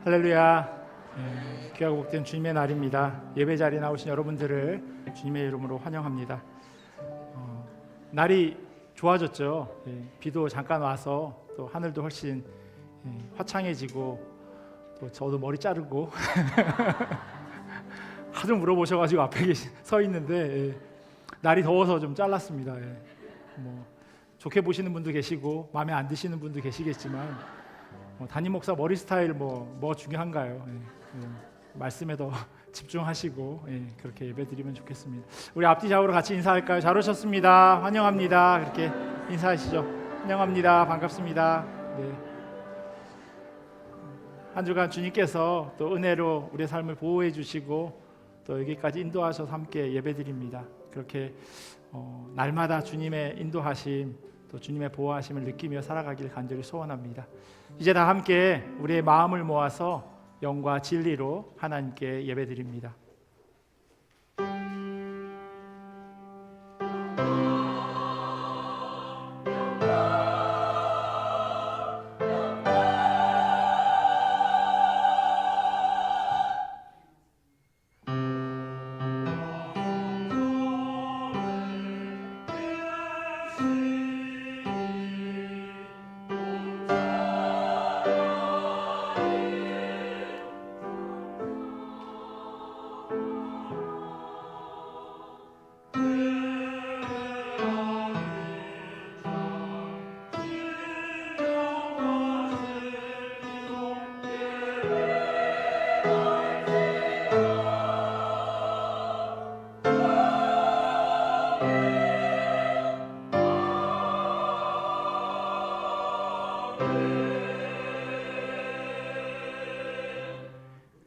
할렐루야. 귀하고 복된 주님의 날입니다. 예배 자리에 나오신 여러분들을 주님의 이름으로 환영합니다. 날이 좋아졌죠. 비도 잠깐 와서 또 하늘도 훨씬 화창해지고, 또 저도 머리 자르고 하도 물어보셔가지고 앞에 서 있는데 날이 더워서 좀 잘랐습니다. 뭐 좋게 보시는 분도 계시고 마음에 안 드시는 분도 계시겠지만, 담임 목사 머리 스타일 뭐 중요한가요? 말씀에 더 집중하시고 그렇게 예배드리면 좋겠습니다. 우리 앞뒤 좌우로 같이 인사할까요? 잘 오셨습니다. 환영합니다. 그렇게 인사하시죠. 환영합니다. 반갑습니다. 한 주간 주님께서 또 은혜로 우리의 삶을 보호해 주시고 또 여기까지 인도하셔서 함께 예배드립니다. 그렇게 날마다 주님의 인도하심, 또 주님의 보호하심을 느끼며 살아가길 간절히 소원합니다. 이제 다 함께 우리의 마음을 모아서 영과 진리로 하나님께 예배드립니다.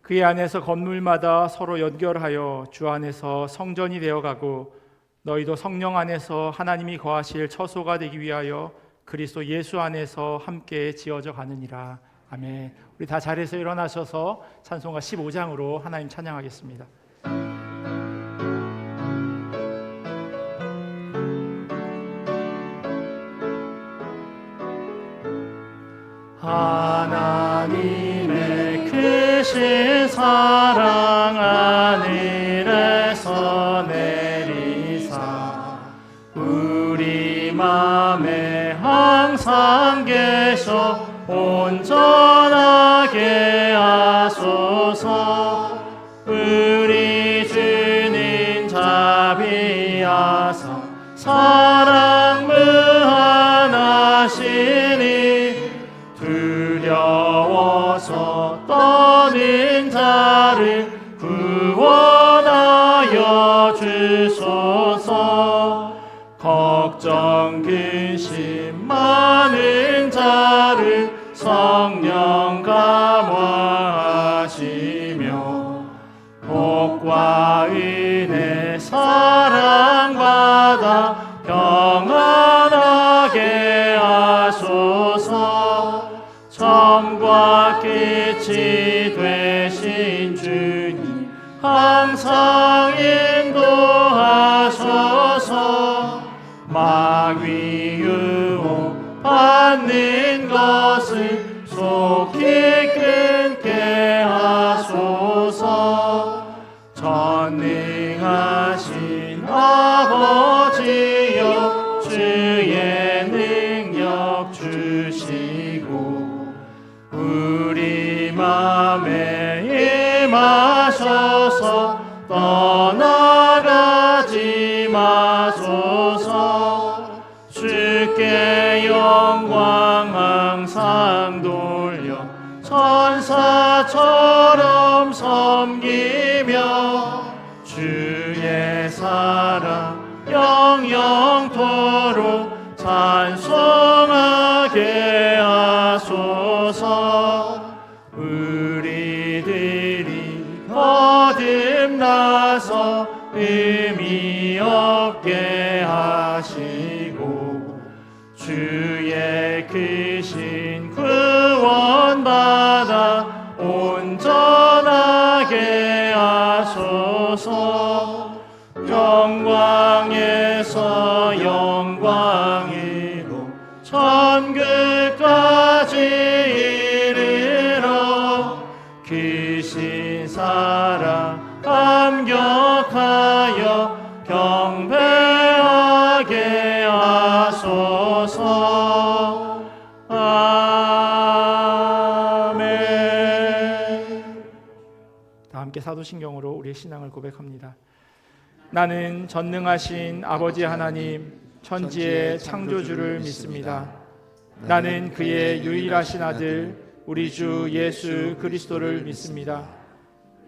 그의 안에서 건물마다 서로 연결하여 주 안에서 성전이 되어가고, 너희도 성령 안에서 하나님이 거하실 처소가 되기 위하여 그리스도 예수 안에서 함께 지어져 가느니라. 아멘. 우리 다 자리에서 일어나셔서 찬송가 15장으로 하나님 찬양하겠습니다. 하나님의 크신 사랑 하늘에서 내리사 우리 맘에 항상 계셔 온전하게 하소서. 우리 주님 자비하사 사랑 무한하시니 두려워서 떠는 자를 구원하여 주소서. 걱정 근심 많은 자를 성령 감화하시며 복과 은혜 사랑받아 평안하게 하소서. 처음과 끝이 되신 주님 항상 인도하소서. 마귀 유혹 받는 것을 속히 끊게 하소서. 전능하신 아버지여 주의 능력 주시고 우리 맘에 임하셔서 떠나가지 마소서. 주께 영광 항상 돌려 천사처럼 섬기며 주의 사랑 영영토록 찬송하게 하소서. 우리들이 거듭나서 의미 없게 하시고 주의 크신 구원받아 온전하게 하소서. 영광에서 영광으로 천국까지 이르러 사랑 감격하여 경배하게 하소서. 아멘. 다 함께 사도신경으로 우리의 신앙을 고백합니다. 나는 전능하신 아버지 하나님 천지의 창조주를 믿습니다. 나는 그의 유일하신 아들 우리 주 예수 그리스도를 믿습니다.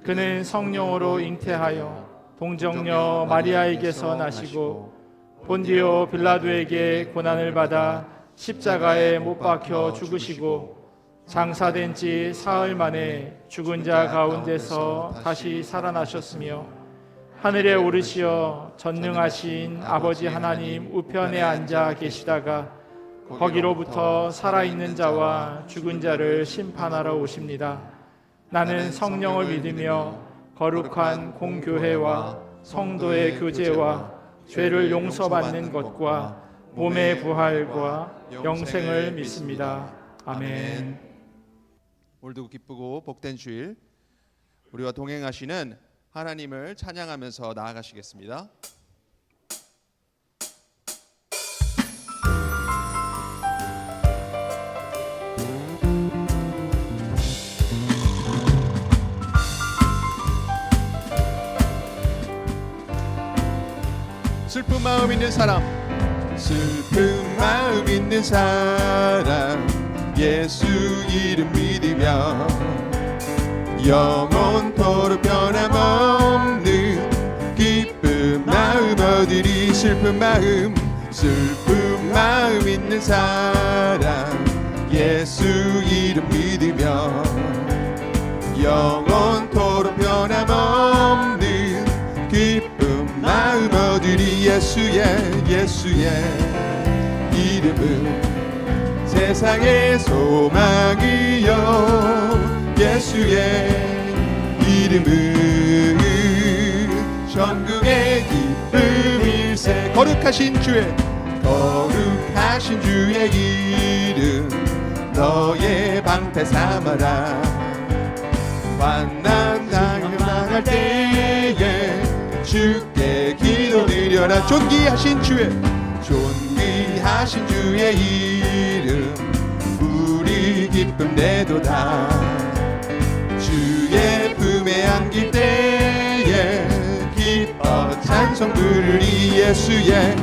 그는 성령으로 잉태하여 동정녀 마리아에게서 나시고 본디오 빌라도에게 고난을 받아 십자가에 못 박혀 죽으시고 장사된 지 사흘 만에 죽은 자 가운데서 다시 살아나셨으며 하늘에 오르시어 전능하신 아버지 하나님 우편에 앉아 계시다가 거기로부터 살아있는 자와 죽은 자를 심판하러 오십니다. 나는 성령을 믿으며 거룩한 공교회와 성도의 교제와 죄를 용서받는 것과 몸의 부활과 영생을 믿습니다. 아멘. 오늘도 기쁘고 복된 주일, 우리와 동행하시는 하나님을 찬양하면서 나아가시겠습니다. 슬픈 마음 있는 사람, 슬픈 마음 있는 사람, 예수 이름 믿으며 영원토록 변함없는 기쁜 마음 얻으리. 슬픈 마음 있는 사람, 예수 이름 믿으며 영원토록 변함없는 기쁜 마음 얻으리. 예수의 이름은 세상의 소망이요, 예수의 이름은 천국의 기쁨일세. 거룩하신 주의 이름 너의 방패 삼아라. 환난 당할 때에 주께 기도드려라. 존귀하신 주의 이름 우리 기쁨 내도다. 주의 품에 안길 때에 기뻐 찬송 부르리. 예수의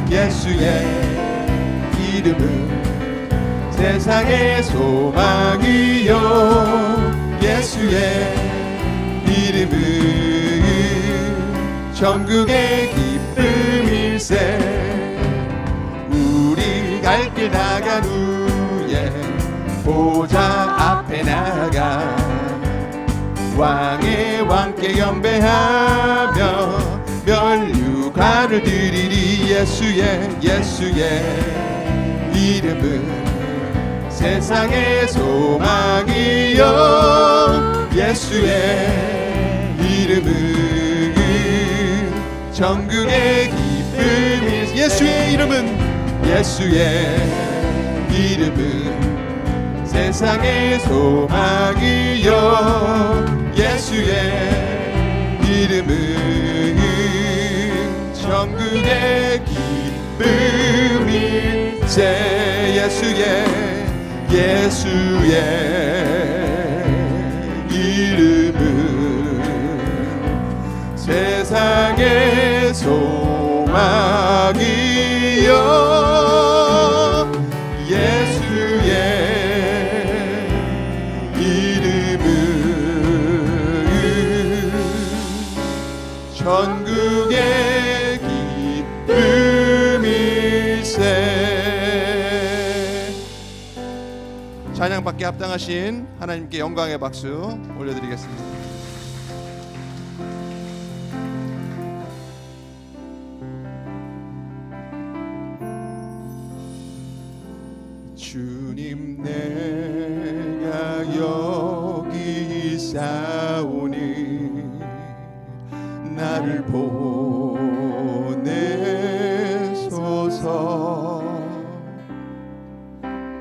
이름은 세상의 소망이요, 예수의 이름은 천국의 기쁨일세. 우리 갈 길 나간 후에 보좌 앞에 나가 왕의 왕께 경배하며 면류관을 드리리. 예수의 이름은 세상의 소망이요, 예수의 이름은 천국의 기쁨이. 예수의 이름은 세상의 소망이요, 예수의 이름은 천국의 기쁨일세. 예수의 이름은 세상의 소망이요, 예수의 이름은 천국의 기쁨일세. 찬양받게 합당하신 하나님께 영광의 박수 올려드리겠습니다. 주님 내가 여기 있사오니 나를 보내소서.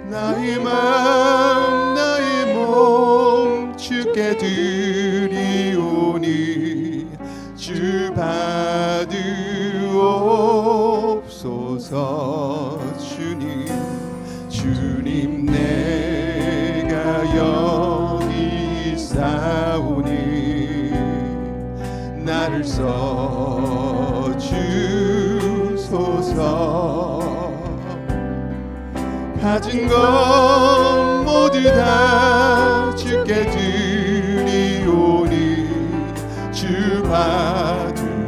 나의 마음 나의 몸 주께 드리오니 주 받으옵소서. 주님 내가 여기 있사오니 나를 써주소서. 가진 것 모두 다 주께 드리오니 주 받으옵소서.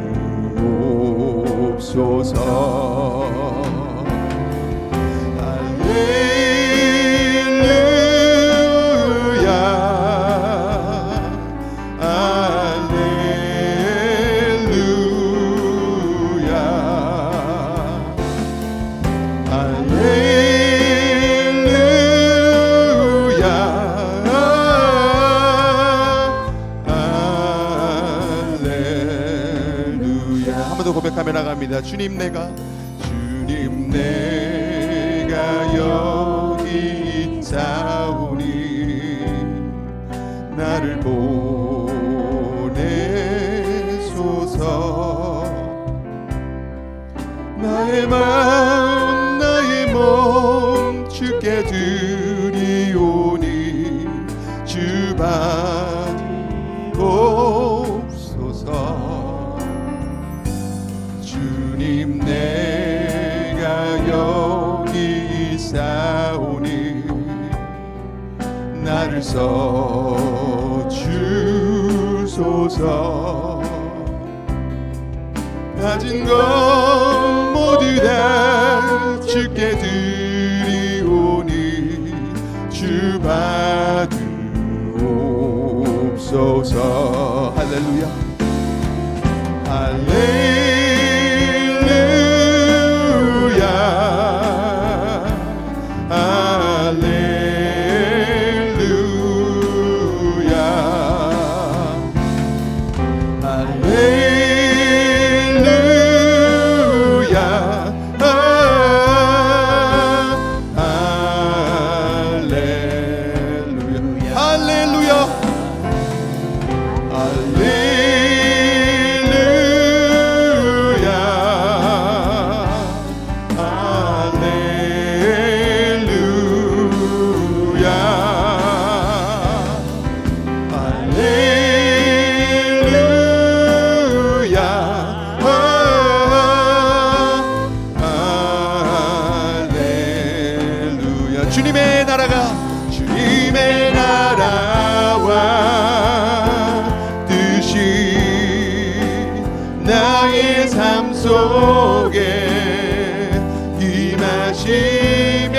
고백하며 나갑니다. 주님 내가 여기 있사오니 나를 보내소서. 나의 마음 나의 몸 주께 드리오니 주 받으옵소서. 주님 내가 여기 있사오니 나를 써주소서. 가진 것 모두 다 주께 드리오니 주 받으옵소서. 할렐루야 할렐루야. 주님의 나라와 뜻이 나의 삶 속에 임하시며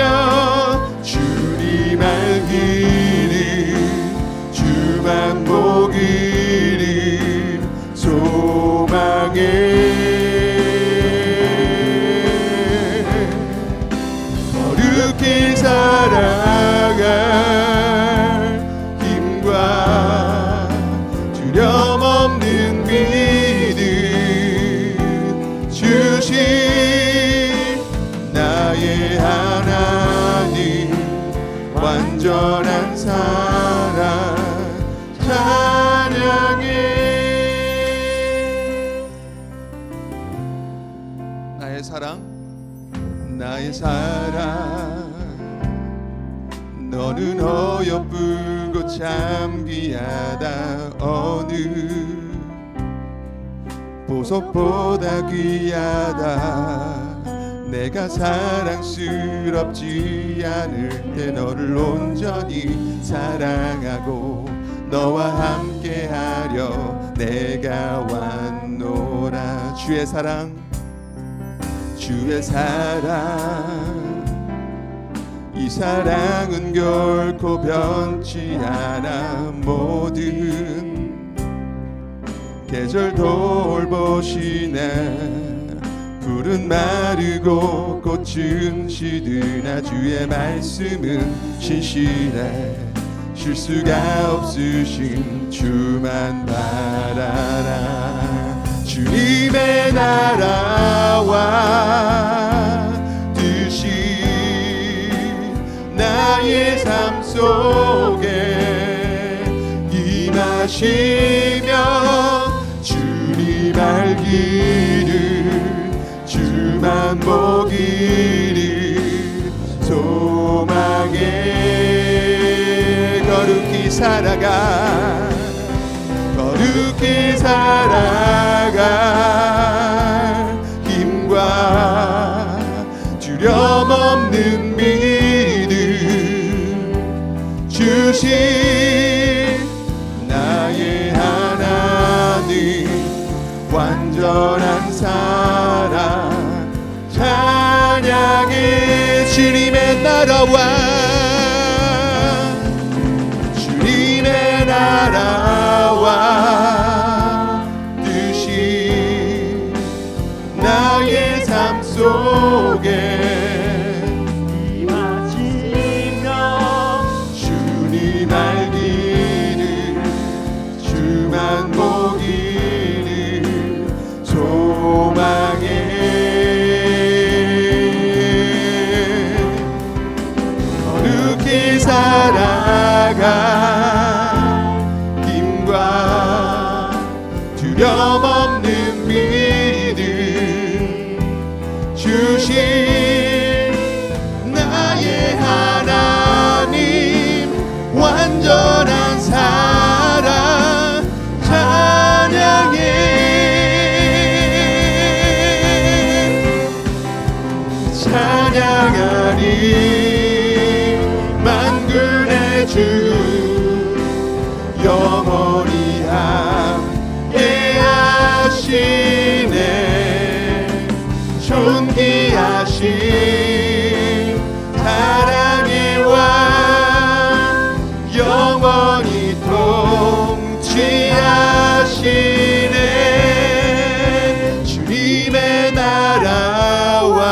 주님 알기를 주만 보기를 소망해 거룩히 살아갈 힘과 두려움 없는 믿음 주신 나의 하나님 완전한 사랑 찬양해. 나의 사랑 너는 어여쁘고 참 귀하다. 어느 보석보다 귀하다. 내가 사랑스럽지 않을 때 너를 온전히 사랑하고 너와 함께하려 내가 왔노라. 주의 사랑 이 사랑은 결코 변치 않아. 모든 계절 돌보시네. 풀은 마르고 꽃은 시드나 주의 말씀은 신실해. 실수가 없으신 주만 바라라. 주님의 나라와 뜻이 나의 삶 속에 임하시며 알기를 주만 보기를 소망에 거룩히 살아가 거룩히 살아갈 힘과 두려움없는 믿음 주신 나의 하나님 완전한 사랑 찬양해 주님의 나라와 주님의 나라와 뜻이 나의 삶 속에 임하시며 주님 알기를 주만 보기를 소망해 거룩히 살아가 힘과 두려움 없는 믿음 주신 나의 하나님 완전한 사랑 찬양하리 만군의 주 영원히 함께 하시네 존귀하신 사랑의 왕 영원히 통치하시네 주님의 나라와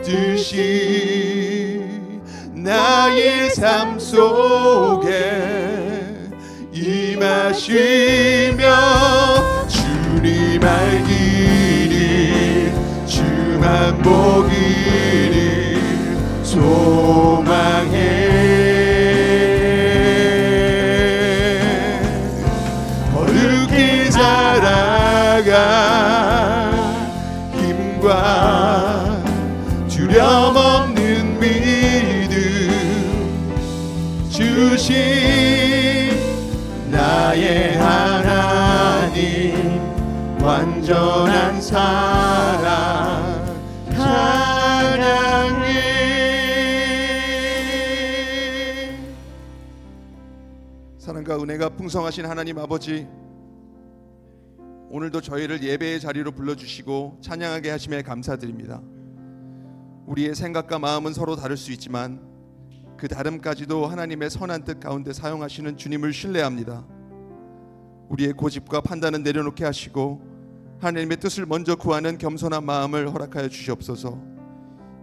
뜻이 나의 삶 속에 임하시며 주님 알기를 주만 보기를 소망해 거룩히 살아가 힘과 두려움 없는 믿음 주신 나의 하나님 완전한 사랑 찬양해 사랑과 은혜가 풍성하신 하나님 아버지 오늘도 저희를 예배의 자리로 불러주시고 찬양하게 하심에 감사드립니다. 우리의 생각과 마음은 서로 다를 수 있지만 그 다름까지도 하나님의 선한 뜻 가운데 사용하시는 주님을 신뢰합니다. 우리의 고집과 판단은 내려놓게 하시고 하나님의 뜻을 먼저 구하는 겸손한 마음을 허락하여 주시옵소서.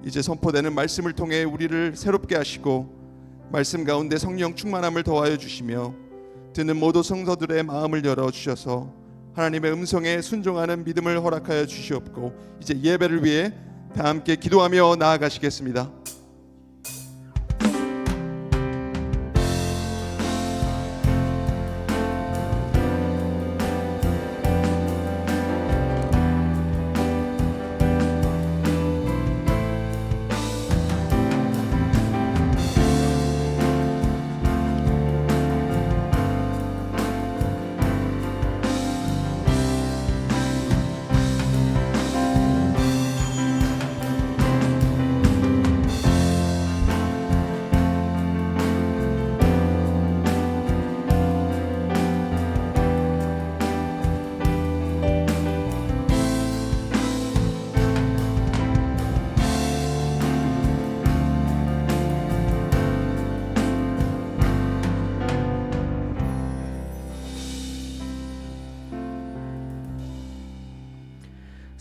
이제 선포되는 말씀을 통해 우리를 새롭게 하시고 말씀 가운데 성령 충만함을 더하여 주시며 듣는 모든 성도들의 마음을 열어주셔서 하나님의 음성에 순종하는 믿음을 허락하여 주시옵고 이제 예배를 위해 다 함께 기도하며 나아가시겠습니다.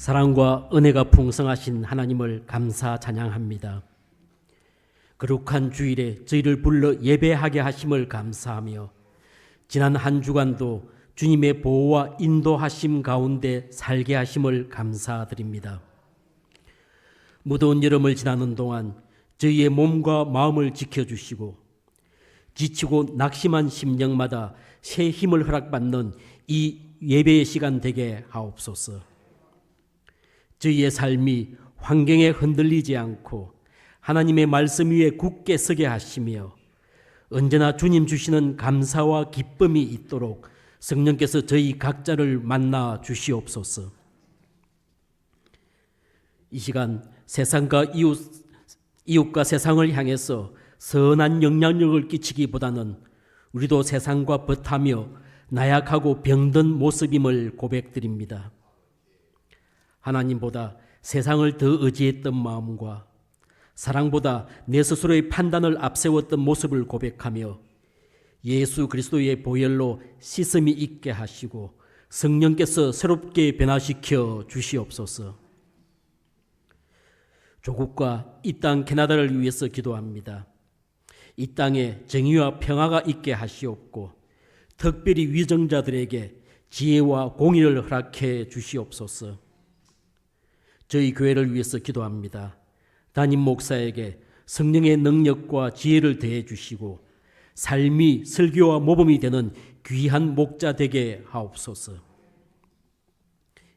사랑과 은혜가 풍성하신 하나님을 감사 찬양합니다. 거룩한 주일에 저희를 불러 예배하게 하심을 감사하며 지난 한 주간도 주님의 보호와 인도하심 가운데 살게 하심을 감사드립니다. 무더운 여름을 지나는 동안 저희의 몸과 마음을 지켜주시고 지치고 낙심한 심령마다 새 힘을 허락받는 이 예배의 시간 되게 하옵소서. 저희의 삶이 환경에 흔들리지 않고 하나님의 말씀 위에 굳게 서게 하시며 언제나 주님 주시는 감사와 기쁨이 있도록 성령께서 저희 각자를 만나 주시옵소서. 이 시간 세상과 이웃과 세상을 향해서 선한 영향력을 끼치기보다는 우리도 세상과 벗하며 나약하고 병든 모습임을 고백드립니다. 하나님보다 세상을 더 의지했던 마음과 사랑보다 내 스스로의 판단을 앞세웠던 모습을 고백하며 예수 그리스도의 보혈로 씻음이 있게 하시고 성령께서 새롭게 변화시켜 주시옵소서. 조국과 이 땅 캐나다를 위해서 기도합니다. 이 땅에 정의와 평화가 있게 하시옵고 특별히 위정자들에게 지혜와 공의를 허락해 주시옵소서. 저희 교회를 위해서 기도합니다. 담임 목사에게 성령의 능력과 지혜를 더해 주시고 삶이 설교와 모범이 되는 귀한 목자 되게 하옵소서.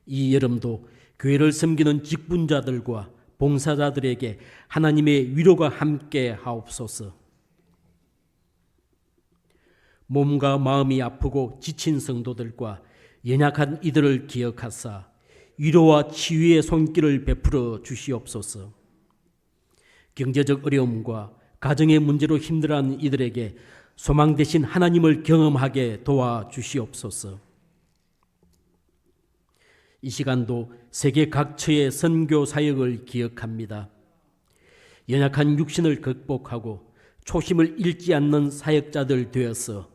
이 여름도 교회를 섬기는 직분자들과 봉사자들에게 하나님의 위로가 함께 하옵소서. 몸과 마음이 아프고 지친 성도들과 연약한 이들을 기억하사 위로와 치유의 손길을 베풀어 주시옵소서. 경제적 어려움과 가정의 문제로 힘들어하는 이들에게 소망 되신 하나님을 경험하게 도와주시옵소서. 이 시간도 세계 각처의 선교 사역을 기억합니다. 연약한 육신을 극복하고 초심을 잃지 않는 사역자들 되어서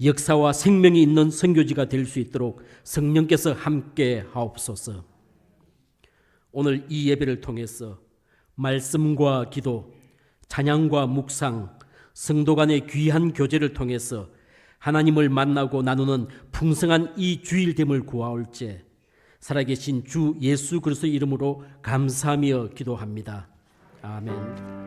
역사와 생명이 있는 선교지가 될 수 있도록 성령께서 함께 하옵소서. 오늘 이 예배를 통해서 말씀과 기도, 찬양과 묵상, 성도 간의 귀한 교제를 통해서 하나님을 만나고 나누는 풍성한 이 주일됨을 구하올제 살아계신 주 예수 그리스도의 이름으로 감사하며 기도합니다. 아멘.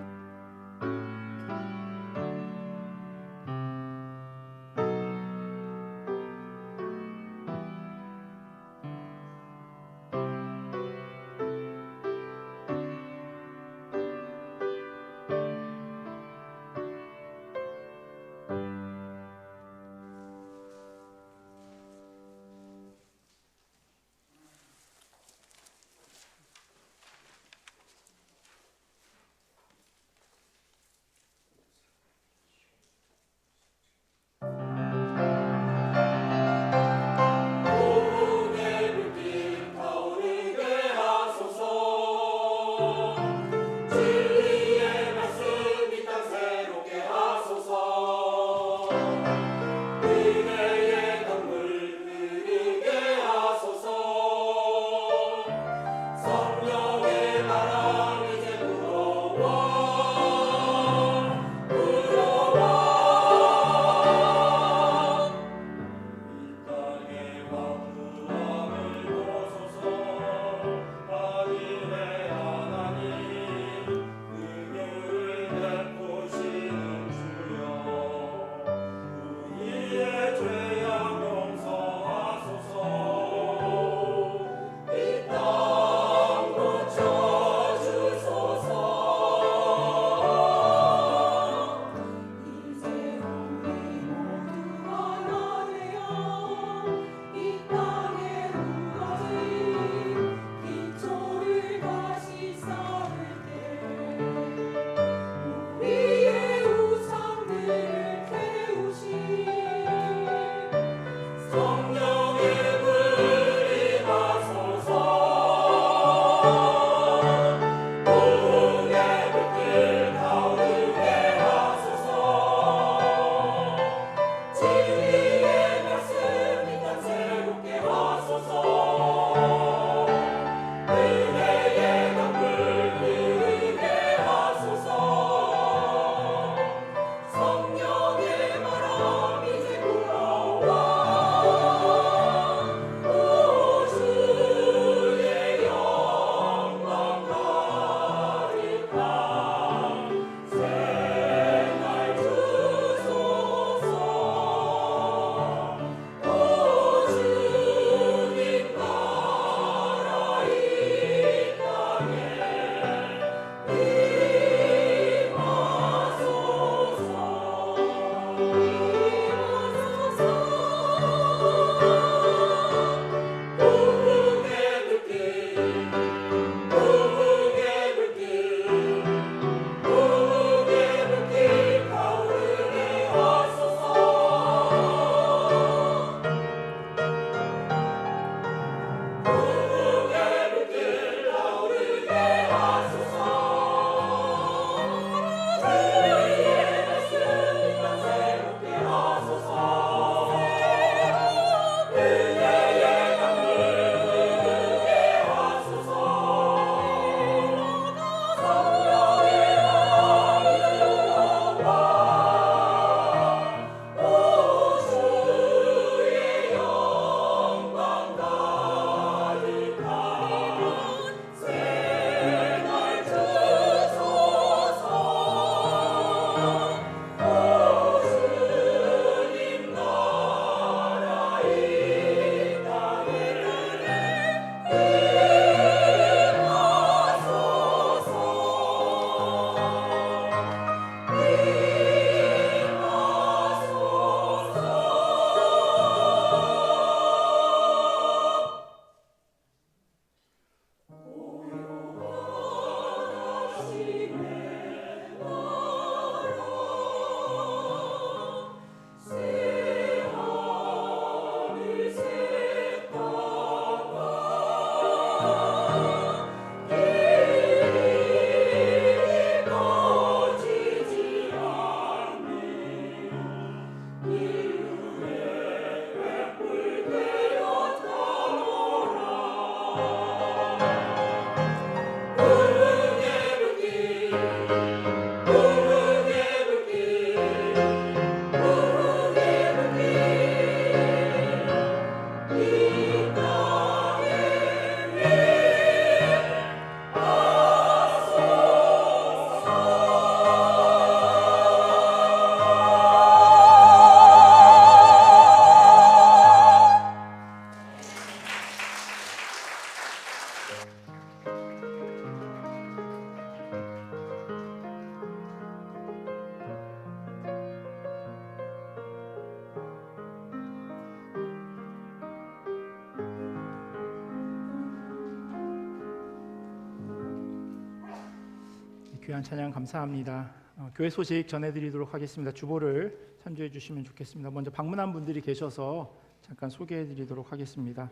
귀한 찬양 감사합니다. 교회 소식 전해드리도록 하겠습니다. 주보를 참조해 주시면 좋겠습니다. 먼저 방문한 분들이 계셔서 잠깐 소개해드리도록 하겠습니다.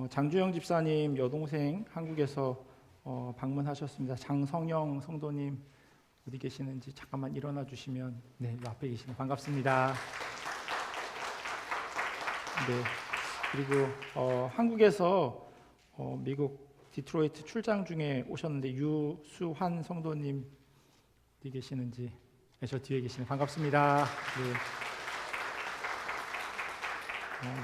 장주영 집사님 여동생 한국에서 방문하셨습니다. 장성영 성도님 어디 계시는지 잠깐만 일어나 주시면, 네, 이 앞에 계시네. 반갑습니다. 네, 그리고 한국에서 미국 디트로이트 출장 중에 오셨는데 유수환 성도님 어디 계시는지, 네, 저 뒤에 계시네. 반갑습니다.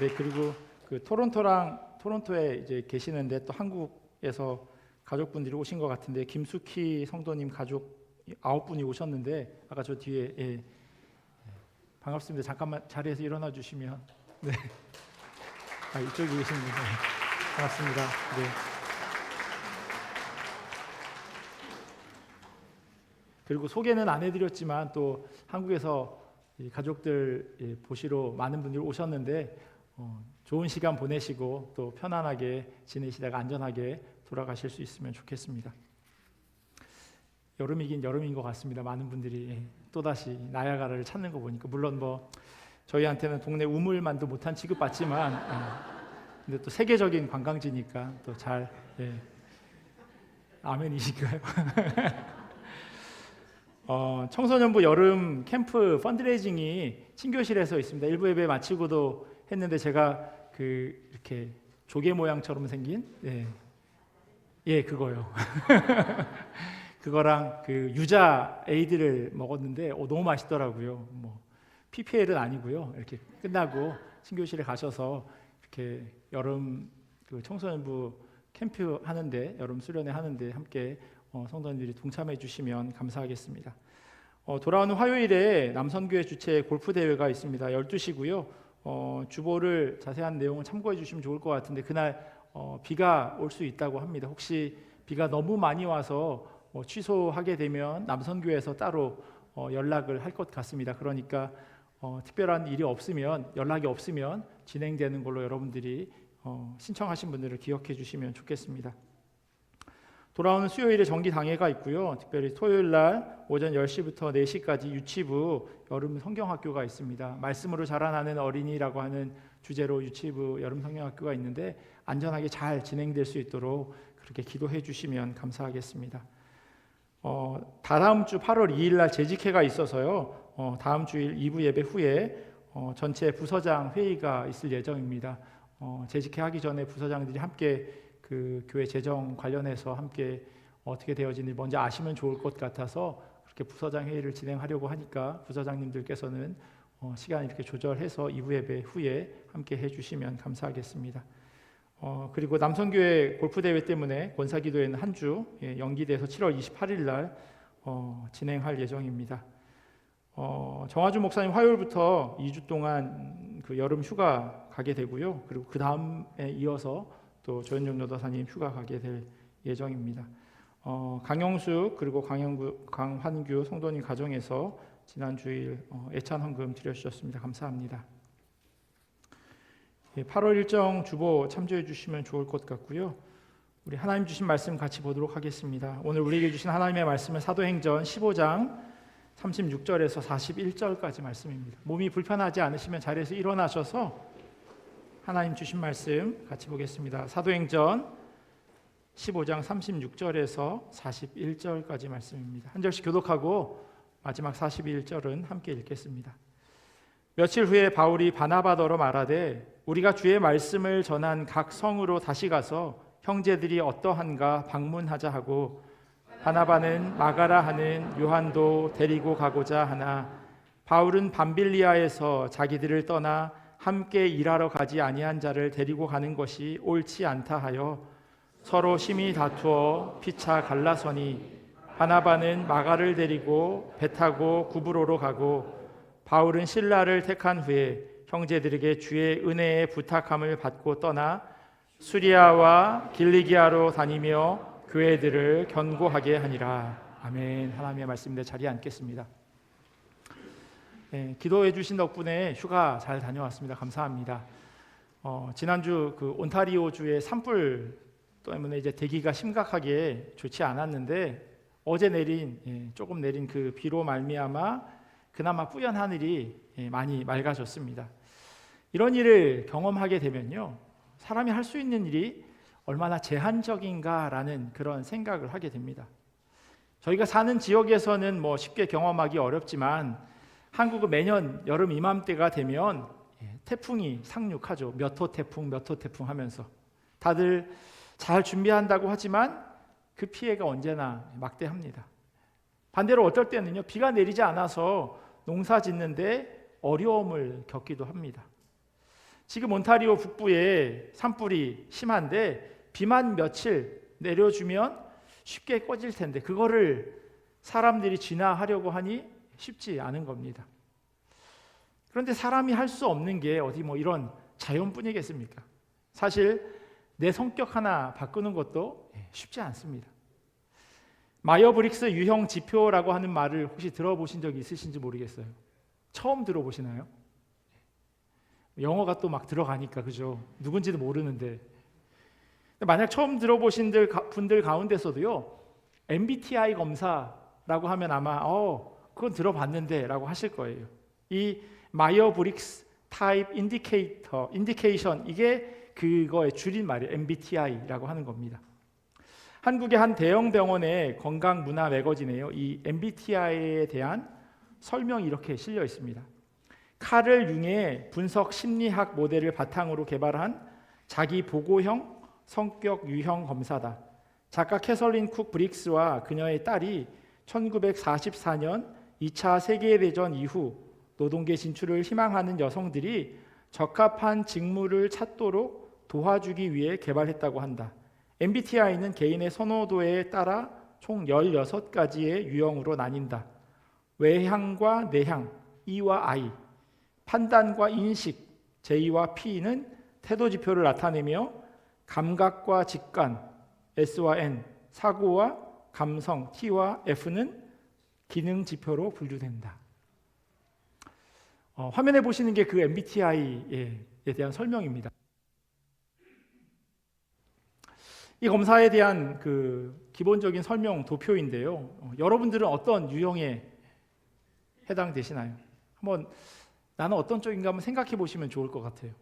네. 네, 그리고 그 토론토에 이제 계시는데 또 한국에서 가족분들이 오신 것 같은데 김숙희 성도님 가족 9분이 오셨는데 아까 저 뒤에, 예. 반갑습니다. 잠깐만 자리에서 일어나 주시면, 네. 이쪽에 계십니다. 반갑습니다. 네. 그리고 소개는 안 해드렸지만 또 한국에서 가족들 보시러 많은 분들이 오셨는데 좋은 시간 보내시고 또 편안하게 지내시다가 안전하게 돌아가실 수 있으면 좋겠습니다. 여름이긴 여름인 것 같습니다. 많은 분들이 또다시 나야가라를 찾는 거 보니까, 물론 뭐 저희한테는 동네 우물만도 못한 취급받지만 근데 또 세계적인 관광지니까 또 잘, 아멘이신가요? 청소년부 여름 캠프 펀드레이징이 친교실에서 있습니다. 일부 예배 마치고도 했는데 제가 이렇게 조개 모양처럼 생긴, 그거요. 그거랑 그 유자 에이드를 먹었는데 너무 맛있더라고요. 뭐 PPL은 아니고요. 이렇게 끝나고 친교실에 가셔서 이렇게 여름 그 청소년부 캠프 하는데, 여름 수련회 하는데 함께 성도님들이 동참해 주시면 감사하겠습니다. 돌아오는 화요일에 남선교회 주최 골프 대회가 있습니다. 12시고요. 주보를 자세한 내용을 참고해 주시면 좋을 것 같은데 그날 비가 올 수 있다고 합니다. 혹시 비가 너무 많이 와서 취소하게 되면 남선교회에서 따로 연락을 할 것 같습니다. 그러니까 특별한 일이 없으면, 연락이 없으면 진행되는 걸로 여러분들이 신청하신 분들을 기억해 주시면 좋겠습니다. 돌아오는 수요일에 정기 당회가 있고요. 특별히 토요일 날 오전 10시부터 4시까지 유치부 여름 성경학교가 있습니다. 말씀으로 자라나는 어린이라고 하는 주제로 유치부 여름 성경학교가 있는데 안전하게 잘 진행될 수 있도록 그렇게 기도해 주시면 감사하겠습니다. 다다음 주 8월 2일 날 재직회가 있어서요. 다음 주일 2부 예배 후에 전체 부서장 회의가 있을 예정입니다. 재직회 하기 전에 부서장들이 함께 그 교회 재정 관련해서 함께 어떻게 되어지는지 먼저 아시면 좋을 것 같아서 그렇게 부서장 회의를 진행하려고 하니까 부서장님들께서는 시간 이렇게 조절해서 2부 예배 후에 함께 해주시면 감사하겠습니다. 그리고 남성교회 골프 대회 때문에 권사기도회는 한 주 연기돼서 7월 28일 날 진행할 예정입니다. 정화주 목사님 화요일부터 2주 동안 그 여름 휴가 가게 되고요. 그리고 그 다음에 이어서 또 조현정 여도사님 휴가 가게 될 예정입니다. 강영숙 그리고 강환규 성도님 가정에서 지난 주일 애찬 헌금 드려주셨습니다. 감사합니다. 8월 일정 주보 참조해 주시면 좋을 것 같고요. 우리 하나님 주신 말씀 같이 보도록 하겠습니다. 오늘 우리에게 주신 하나님의 말씀은 사도행전 15장 36절에서 41절까지 말씀입니다. 몸이 불편하지 않으시면 자리에서 일어나셔서 하나님 주신 말씀 같이 보겠습니다. 사도행전 15장 36절에서 41절까지 말씀입니다. 한 절씩 교독하고 마지막 41절은 함께 읽겠습니다. 며칠 후에 바울이 바나바더러 말하되 우리가 주의 말씀을 전한 각 성으로 다시 가서 형제들이 어떠한가 방문하자 하고 바나바는 마가라 하는 요한도 데리고 가고자 하나 바울은 밤빌리아에서 자기들을 떠나 함께 일하러 가지 아니한 자를 데리고 가는 것이 옳지 않다 하여 서로 심히 다투어 피차 갈라서니 바나바는 마가를 데리고 배 타고 구브로로 가고 바울은 실라를 택한 후에 형제들에게 주의 은혜의 부탁함을 받고 떠나 수리아와 길리기아로 다니며 교회들을 견고하게 하니라. 아멘. 하나님의 말씀인데 자리에 앉겠습니다. 기도해 주신 덕분에 휴가 잘 다녀왔습니다. 감사합니다. 지난주 그 온타리오주의 산불 때문에 이제 대기가 심각하게 좋지 않았는데 어제 내린 조금 내린 그 비로 말미암아 그나마 뿌연 하늘이 많이 맑아졌습니다. 이런 일을 경험하게 되면요, 사람이 할 수 있는 일이 얼마나 제한적인가라는 그런 생각을 하게 됩니다. 저희가 사는 지역에서는 뭐 쉽게 경험하기 어렵지만 한국은 매년 여름 이맘때가 되면 태풍이 상륙하죠. 몇 호 태풍, 몇 호 태풍 하면서 다들 잘 준비한다고 하지만 그 피해가 언제나 막대합니다. 반대로 어떨 때는요, 비가 내리지 않아서 농사 짓는데 어려움을 겪기도 합니다. 지금 온타리오 북부에 산불이 심한데 비만 며칠 내려주면 쉽게 꺼질 텐데 그거를 사람들이 진화하려고 하니 쉽지 않은 겁니다. 그런데 사람이 할 수 없는 게 어디 뭐 이런 자연뿐이겠습니까? 사실 내 성격 하나 바꾸는 것도 쉽지 않습니다. 마이어브릭스 유형 지표라고 하는 말을 혹시 들어보신 적이 있으신지 모르겠어요. 처음 들어보시나요? 영어가 또 막 들어가니까 그죠? 누군지도 모르는데 만약 처음 들어보신 분들 가운데서도요, MBTI 검사라고 하면 아마 그건 들어봤는데 라고 하실 거예요. 이 마이어브릭스 타입 인디케이션, 이게 그거의 줄임말이에요. MBTI라고 하는 겁니다. 한국의 한 대형 병원의 건강 문화 매거진에요, 이 MBTI에 대한 설명이 이렇게 실려 있습니다. 카를 융의 분석 심리학 모델을 바탕으로 개발한 자기 보고형 성격 유형 검사다. 작가 캐서린 쿡 브릭스와 그녀의 딸이 1944년 2차 세계대전 이후 노동계 진출을 희망하는 여성들이 적합한 직무를 찾도록 도와주기 위해 개발했다고 한다. MBTI는 개인의 선호도에 따라 총 16가지의 유형으로 나뉜다. 외향과 내향, E와 I, 판단과 인식, J와 P는 태도 지표를 나타내며 감각과 직관, S와 N, 사고와 감성, T와 F는 기능 지표로 분류된다. 화면에 보시는 게 그 MBTI에 대한 설명입니다. 이 검사에 대한 그 기본적인 설명 도표인데요. 여러분들은 어떤 유형에 해당되시나요? 한번 나는 어떤 쪽인가 한번 생각해 보시면 좋을 것 같아요.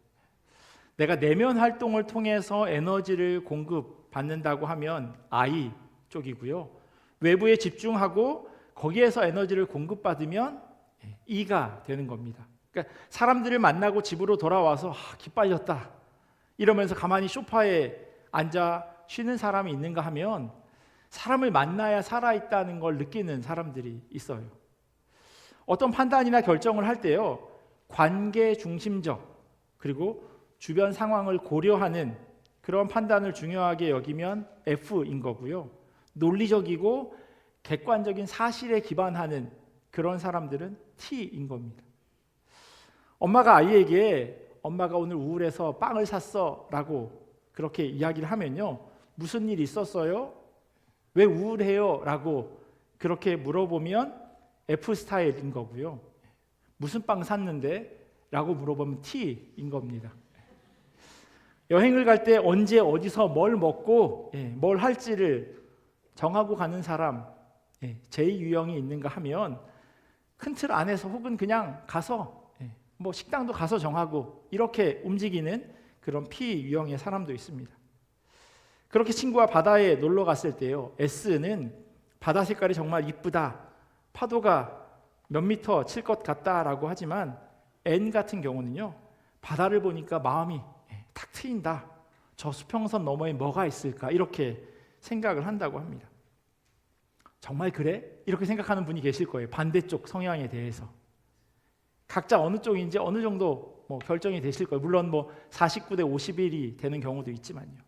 내가 내면 활동을 통해서 에너지를 공급받는다고 하면 I 쪽이고요. 외부에 집중하고 거기에서 에너지를 공급받으면 E가 되는 겁니다. 그러니까 사람들을 만나고 집으로 돌아와서 기빨렸다 이러면서 가만히 소파에 앉아 쉬는 사람이 있는가 하면 사람을 만나야 살아있다는 걸 느끼는 사람들이 있어요. 어떤 판단이나 결정을 할 때요, 관계 중심적 그리고 주변 상황을 고려하는 그런 판단을 중요하게 여기면 F인 거고요. 논리적이고 객관적인 사실에 기반하는 그런 사람들은 T인 겁니다. 엄마가 아이에게 엄마가 오늘 우울해서 빵을 샀어 라고 그렇게 이야기를 하면요, 무슨 일 있었어요? 왜 우울해요? 라고 그렇게 물어보면 F 스타일인 거고요. 무슨 빵 샀는데? 라고 물어보면 T인 겁니다. 여행을 갈 때 언제 어디서 뭘 먹고 뭘 할지를 정하고 가는 사람, J 유형이 있는가 하면 큰 틀 안에서 혹은 그냥 가서 뭐 식당도 가서 정하고 이렇게 움직이는 그런 P 유형의 사람도 있습니다. 그렇게 친구와 바다에 놀러 갔을 때요, S는 바다 색깔이 정말 이쁘다, 파도가 몇 미터 칠 것 같다라고 하지만 N 같은 경우는요, 바다를 보니까 마음이 탁 트인다, 저 수평선 너머에 뭐가 있을까 이렇게 생각을 한다고 합니다. 정말 그래? 이렇게 생각하는 분이 계실 거예요. 반대쪽 성향에 대해서 각자 어느 쪽인지 어느 정도 결정이 되실 거예요. 물론 49대 51이 되는 경우도 있지만요.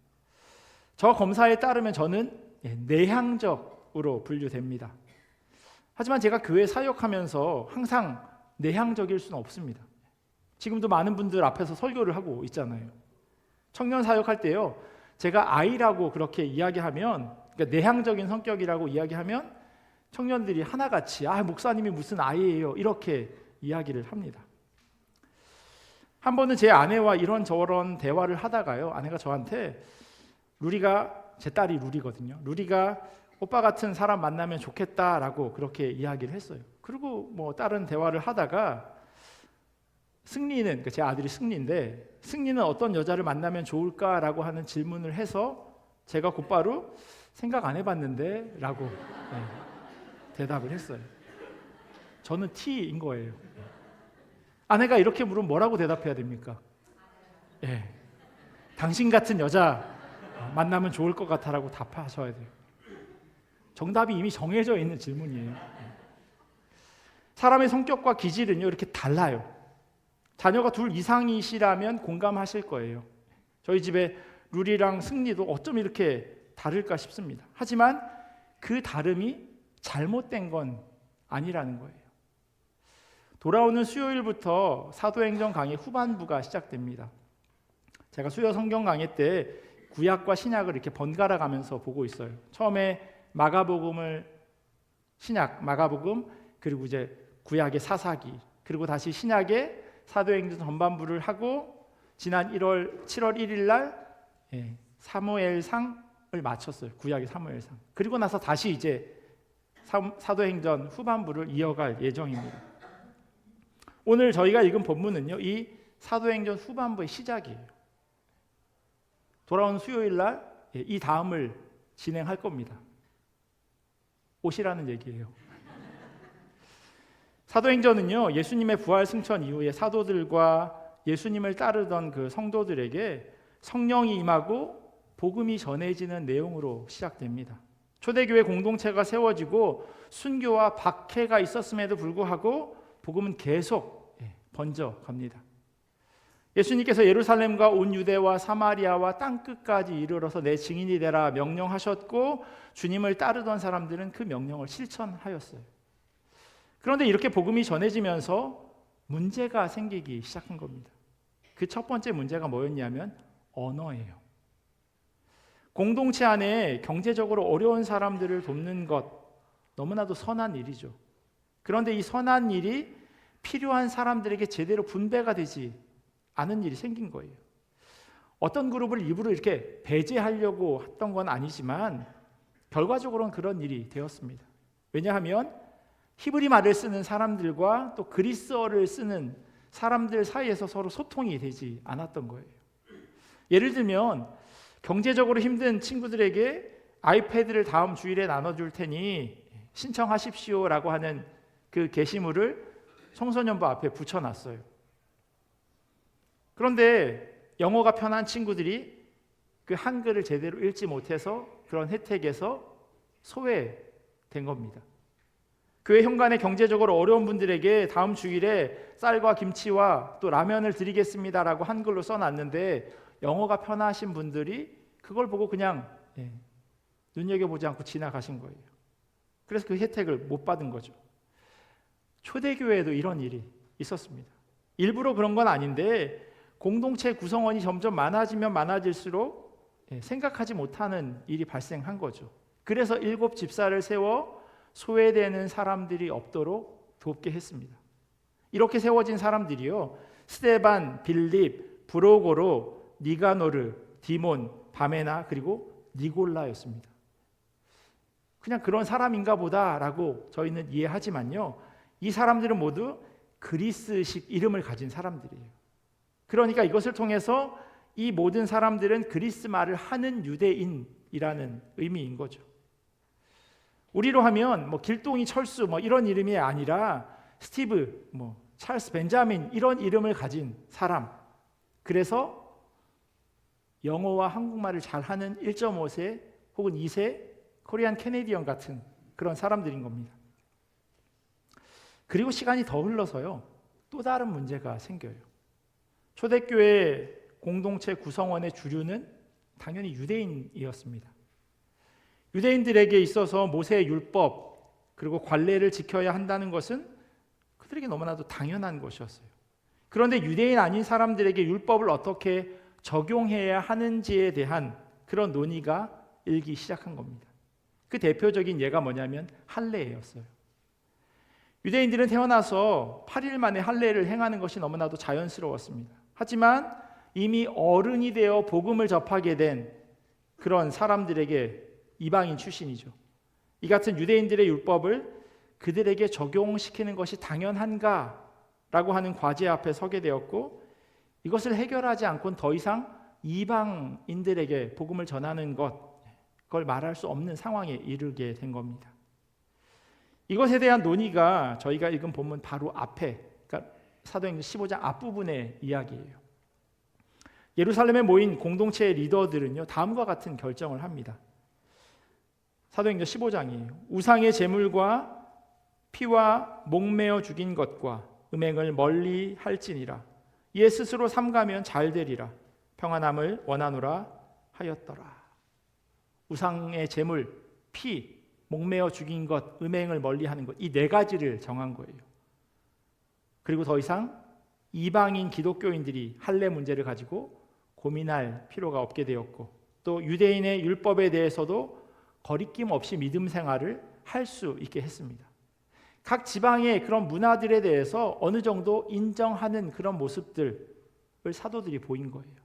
저 검사에 따르면 저는 내향적으로 분류됩니다. 하지만 제가 교회 사역하면서 항상 내향적일 수는 없습니다. 지금도 많은 분들 앞에서 설교를 하고 있잖아요. 청년 사역할 때요, 제가 I라고 그렇게 이야기하면, 그러니까 내향적인 성격이라고 이야기하면 청년들이 하나같이 목사님이 무슨 I예요 이렇게 이야기를 합니다. 한 번은 제 아내와 이런저런 대화를 하다가요, 아내가 저한테 루리가, 제 딸이 루리거든요, 루리가 오빠 같은 사람 만나면 좋겠다라고 그렇게 이야기를 했어요. 그리고 뭐 다른 대화를 하다가 승리는, 제 아들이 승리인데, 승리는 어떤 여자를 만나면 좋을까라고 하는 질문을 해서 제가 곧바로 생각 안 해봤는데 라고 대답을 했어요. 저는 T인 거예요. 아내가 이렇게 물으면 뭐라고 대답해야 됩니까? 당신 같은 여자 만나면 좋을 것 같아라고 답하셔야 돼요. 정답이 이미 정해져 있는 질문이에요. 사람의 성격과 기질은요, 이렇게 달라요. 자녀가 둘 이상이시라면 공감하실 거예요. 저희 집에 루리랑 승리도 어쩜 이렇게 다를까 싶습니다. 하지만 그 다름이 잘못된 건 아니라는 거예요. 돌아오는 수요일부터 사도행전 강의 후반부가 시작됩니다. 제가 수요 성경 강의 때 구약과 신약을 이렇게 번갈아 가면서 보고 있어요. 처음에 마가복음을 신약, 마가복음, 그리고 이제 구약의 사사기, 그리고 다시 신약의 사도행전 전반부를 하고 지난 7월 1일 날 사무엘상을 마쳤어요. 구약의 사무엘상. 그리고 나서 다시 이제 사도행전 후반부를 이어갈 예정입니다. 오늘 저희가 읽은 본문은요, 이 사도행전 후반부의 시작이에요. 돌아온 수요일 날 이 다음을 진행할 겁니다. 오시라는 얘기예요. 사도행전은요, 예수님의 부활 승천 이후에 사도들과 예수님을 따르던 그 성도들에게 성령이 임하고 복음이 전해지는 내용으로 시작됩니다. 초대교회 공동체가 세워지고 순교와 박해가 있었음에도 불구하고 복음은 계속 번져갑니다. 예수님께서 예루살렘과 온 유대와 사마리아와 땅끝까지 이르러서 내 증인이 되라 명령하셨고 주님을 따르던 사람들은 그 명령을 실천하였어요. 그런데 이렇게 복음이 전해지면서 문제가 생기기 시작한 겁니다. 그 첫 번째 문제가 뭐였냐면 언어예요. 공동체 안에 경제적으로 어려운 사람들을 돕는 것, 너무나도 선한 일이죠. 그런데 이 선한 일이 필요한 사람들에게 제대로 분배가 되지 않은 일이 생긴 거예요. 어떤 그룹을 일부러 이렇게 배제하려고 했던 건 아니지만 결과적으로는 그런 일이 되었습니다. 왜냐하면 히브리 말을 쓰는 사람들과 또 그리스어를 쓰는 사람들 사이에서 서로 소통이 되지 않았던 거예요. 예를 들면 경제적으로 힘든 친구들에게 아이패드를 다음 주일에 나눠줄 테니 신청하십시오라고 하는 그 게시물을 청소년부 앞에 붙여놨어요. 그런데 영어가 편한 친구들이 그 한글을 제대로 읽지 못해서 그런 혜택에서 소외된 겁니다. 교회 현관에 경제적으로 어려운 분들에게 다음 주일에 쌀과 김치와 또 라면을 드리겠습니다라고 한글로 써놨는데 영어가 편하신 분들이 그걸 보고 그냥 눈여겨보지 않고 지나가신 거예요. 그래서 그 혜택을 못 받은 거죠. 초대교회에도 이런 일이 있었습니다. 일부러 그런 건 아닌데 공동체 구성원이 점점 많아지면 많아질수록 생각하지 못하는 일이 발생한 거죠. 그래서 7 집사를 세워 소외되는 사람들이 없도록 돕게 했습니다. 이렇게 세워진 사람들이요, 스데반, 빌립, 브로고로, 니가노르, 디몬, 바메나 그리고 니골라였습니다. 그냥 그런 사람인가 보다라고 저희는 이해하지만요, 이 사람들은 모두 그리스식 이름을 가진 사람들이에요. 그러니까 이것을 통해서 이 모든 사람들은 그리스 말을 하는 유대인이라는 의미인 거죠. 우리로 하면 뭐 길동이 철수 뭐 이런 이름이 아니라 스티브, 뭐 찰스 벤자민 이런 이름을 가진 사람. 그래서 영어와 한국말을 잘하는 1.5세 혹은 2세 코리안 캐네디언 같은 그런 사람들인 겁니다. 그리고 시간이 더 흘러서요, 또 다른 문제가 생겨요. 초대교회 공동체 구성원의 주류는 당연히 유대인이었습니다. 유대인들에게 있어서 모세의 율법 그리고 관례를 지켜야 한다는 것은 그들에게 너무나도 당연한 것이었어요. 그런데 유대인 아닌 사람들에게 율법을 어떻게 적용해야 하는지에 대한 그런 논의가 일기 시작한 겁니다. 그 대표적인 예가 뭐냐면 할례였어요. 유대인들은 태어나서 8일 만에 할례를 행하는 것이 너무나도 자연스러웠습니다. 하지만 이미 어른이 되어 복음을 접하게 된 그런 사람들에게, 이방인 출신이죠, 이 같은 유대인들의 율법을 그들에게 적용시키는 것이 당연한가라고 하는 과제 앞에 서게 되었고, 이것을 해결하지 않고는 더 이상 이방인들에게 복음을 전하는 그걸 말할 수 없는 상황에 이르게 된 겁니다. 이것에 대한 논의가 저희가 읽은 본문 바로 앞에, 그러니까 사도행전 15장 앞부분의 이야기예요. 예루살렘에 모인 공동체의 리더들은요, 다음과 같은 결정을 합니다. 사도행전 15장이에요. 우상의 제물과 피와 목매어 죽인 것과 음행을 멀리 할지니라. 이에 스스로 삼가면 잘 되리라. 평안함을 원하노라 하였더라. 우상의 제물, 피, 목매어 죽인 것, 음행을 멀리하는 것, 이 네 가지를 정한 거예요. 그리고 더 이상 이방인 기독교인들이 할례 문제를 가지고 고민할 필요가 없게 되었고, 또 유대인의 율법에 대해서도 거리낌 없이 믿음 생활을 할 수 있게 했습니다. 각 지방의 그런 문화들에 대해서 어느 정도 인정하는 그런 모습들을 사도들이 보인 거예요.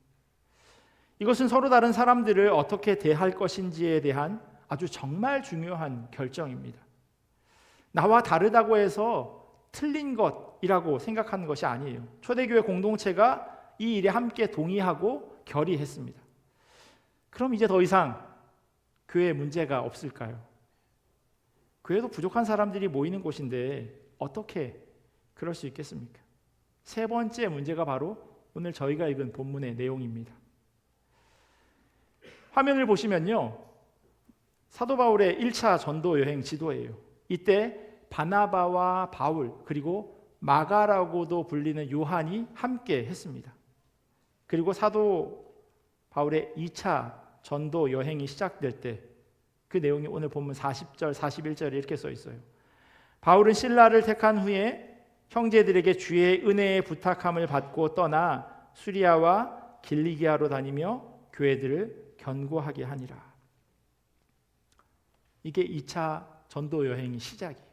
이것은 서로 다른 사람들을 어떻게 대할 것인지에 대한 아주 정말 중요한 결정입니다. 나와 다르다고 해서 틀린 것이라고 생각하는 것이 아니에요. 초대교회 공동체가 이 일에 함께 동의하고 결의했습니다. 그럼 이제 더 이상 교회에 문제가 없을까요? 교회도 부족한 사람들이 모이는 곳인데 어떻게 그럴 수 있겠습니까? 세 번째 문제가 바로 오늘 저희가 읽은 본문의 내용입니다. 화면을 보시면요, 사도 바울의 1차 전도 여행 지도예요. 이때 바나바와 바울 그리고 마가라고도 불리는 요한이 함께 했습니다. 그리고 사도 바울의 2차 전도 여행이 시작될 때 그 내용이 오늘 본문 40절, 41절에 이렇게 써 있어요. 바울은 신라를 택한 후에 형제들에게 주의 은혜의 부탁함을 받고 떠나 수리아와 길리기아로 다니며 교회들을 견고하게 하니라. 이게 2차 전도 여행의 시작이에요.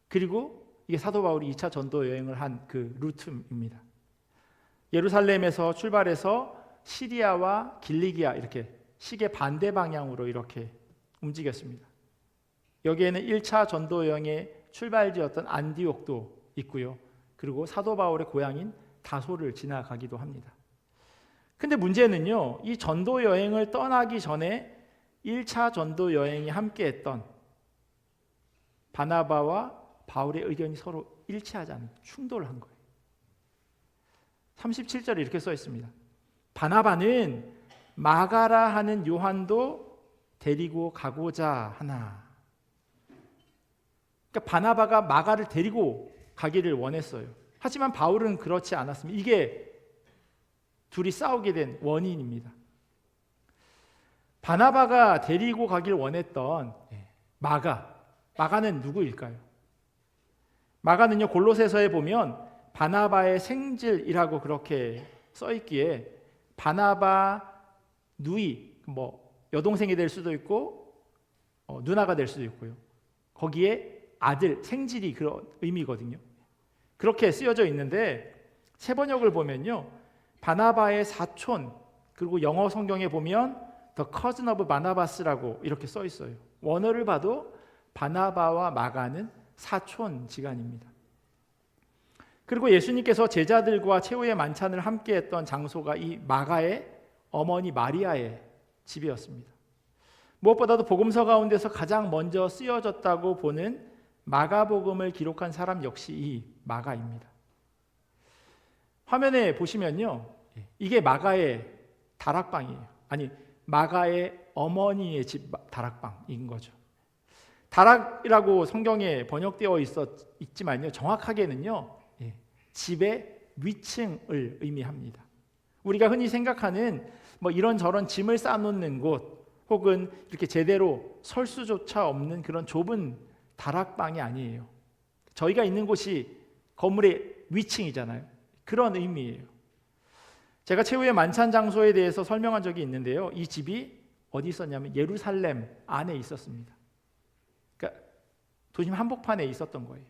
그리고 이게 사도 바울이 2차 전도 여행을 한 그 루트입니다. 예루살렘에서 출발해서 시리아와 길리기아 이렇게 시계 반대 방향으로 이렇게 움직였습니다. 여기에는 1차 전도 여행의 출발지였던 안디옥도 있고요. 그리고 사도 바울의 고향인 다소를 지나가기도 합니다. 근데 문제는요, 이 전도 여행을 떠나기 전에 1차 전도 여행이 함께했던 바나바와 바울의 의견이 서로 일치하지 않는, 충돌한 거예요. 37절에 이렇게 써 있습니다. 바나바는 마가라 하는 요한도 데리고 가고자 하나. 그러니까 바나바가 마가를 데리고 가기를 원했어요. 하지만 바울은 그렇지 않았습니다. 이게 둘이 싸우게 된 원인입니다. 바나바가 데리고 가길 원했던 마가는 누구일까요? 마가는요, 골로새서에 보면 바나바의 생질이라고 그렇게 써 있기에 바나바 누이, 여동생이 될 수도 있고 누나가 될 수도 있고요. 거기에 아들, 생질이 그런 의미거든요. 그렇게 쓰여져 있는데 세 번역을 보면요, 바나바의 사촌, 그리고 영어 성경에 보면 The cousin of 바나바스라고 이렇게 써 있어요. 원어를 봐도 바나바와 마가는 사촌지간입니다. 그리고 예수님께서 제자들과 최후의 만찬을 함께했던 장소가 이 마가의 어머니 마리아의 집이었습니다. 무엇보다도 복음서 가운데서 가장 먼저 쓰여졌다고 보는 마가복음을 기록한 사람 역시 이 마가입니다. 화면에 보시면요, 이게 마가의 다락방이에요. 아니, 마가의 어머니의 집 다락방인 거죠. 다락이라고 성경에 번역되어 있지만요, 정확하게는요, 집의 위층을 의미합니다. 우리가 흔히 생각하는 이런저런 짐을 쌓아놓는 곳, 혹은 이렇게 제대로 설 수조차 없는 그런 좁은 다락방이 아니에요. 저희가 있는 곳이 건물의 위층이잖아요. 그런 의미예요. 제가 최후의 만찬 장소에 대해서 설명한 적이 있는데요, 이 집이 어디 있었냐면 예루살렘 안에 있었습니다. 그러니까 도심 한복판에 있었던 거예요.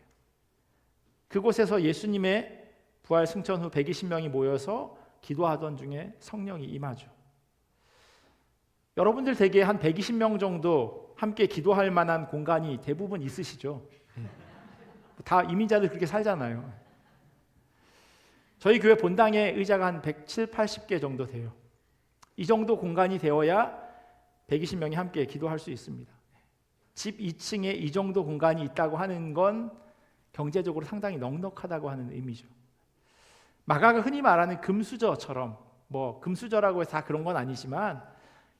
그곳에서 예수님의 부활 승천 후 120명이 모여서 기도하던 중에 성령이 임하죠. 여러분들 대개 한 120명 정도 함께 기도할 만한 공간이 대부분 있으시죠. 다 이민자들 그렇게 살잖아요. 저희 교회 본당에 의자가 한 170, 80개 정도 돼요. 이 정도 공간이 되어야 120명이 함께 기도할 수 있습니다. 집 2층에 이 정도 공간이 있다고 하는 건 경제적으로 상당히 넉넉하다고 하는 의미죠. 마가가 흔히 말하는 금수저처럼, 뭐 금수저라고 해서 다 그런 건 아니지만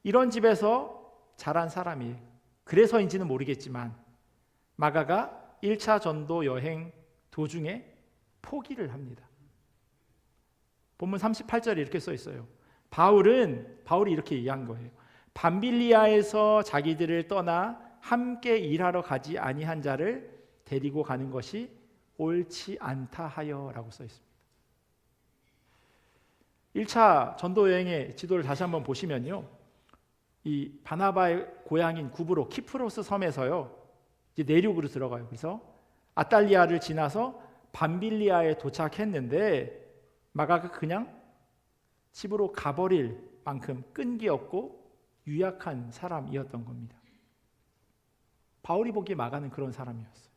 이런 집에서 자란 사람이에요. 그래서인지는 모르겠지만 마가가 1차 전도 여행 도중에 포기를 합니다. 본문 38절에 이렇게 써 있어요. 바울이 이렇게 얘기한 거예요. 밤빌리아에서 자기들을 떠나 함께 일하러 가지 아니한 자를 데리고 가는 것이 옳지 않다 하여라고 써 있습니다. 1차 전도 여행의 지도를 다시 한번 보시면요. 이 바나바의 고향인 구브로 키프로스 섬에서요. 이제 내륙으로 들어가요. 그래서 아탈리아를 지나서 밤빌리아에 도착했는데 마가가 그냥 집으로 가버릴 만큼 끈기 없고 유약한 사람이었던 겁니다. 바울이 보기에 마가는 그런 사람이었어요.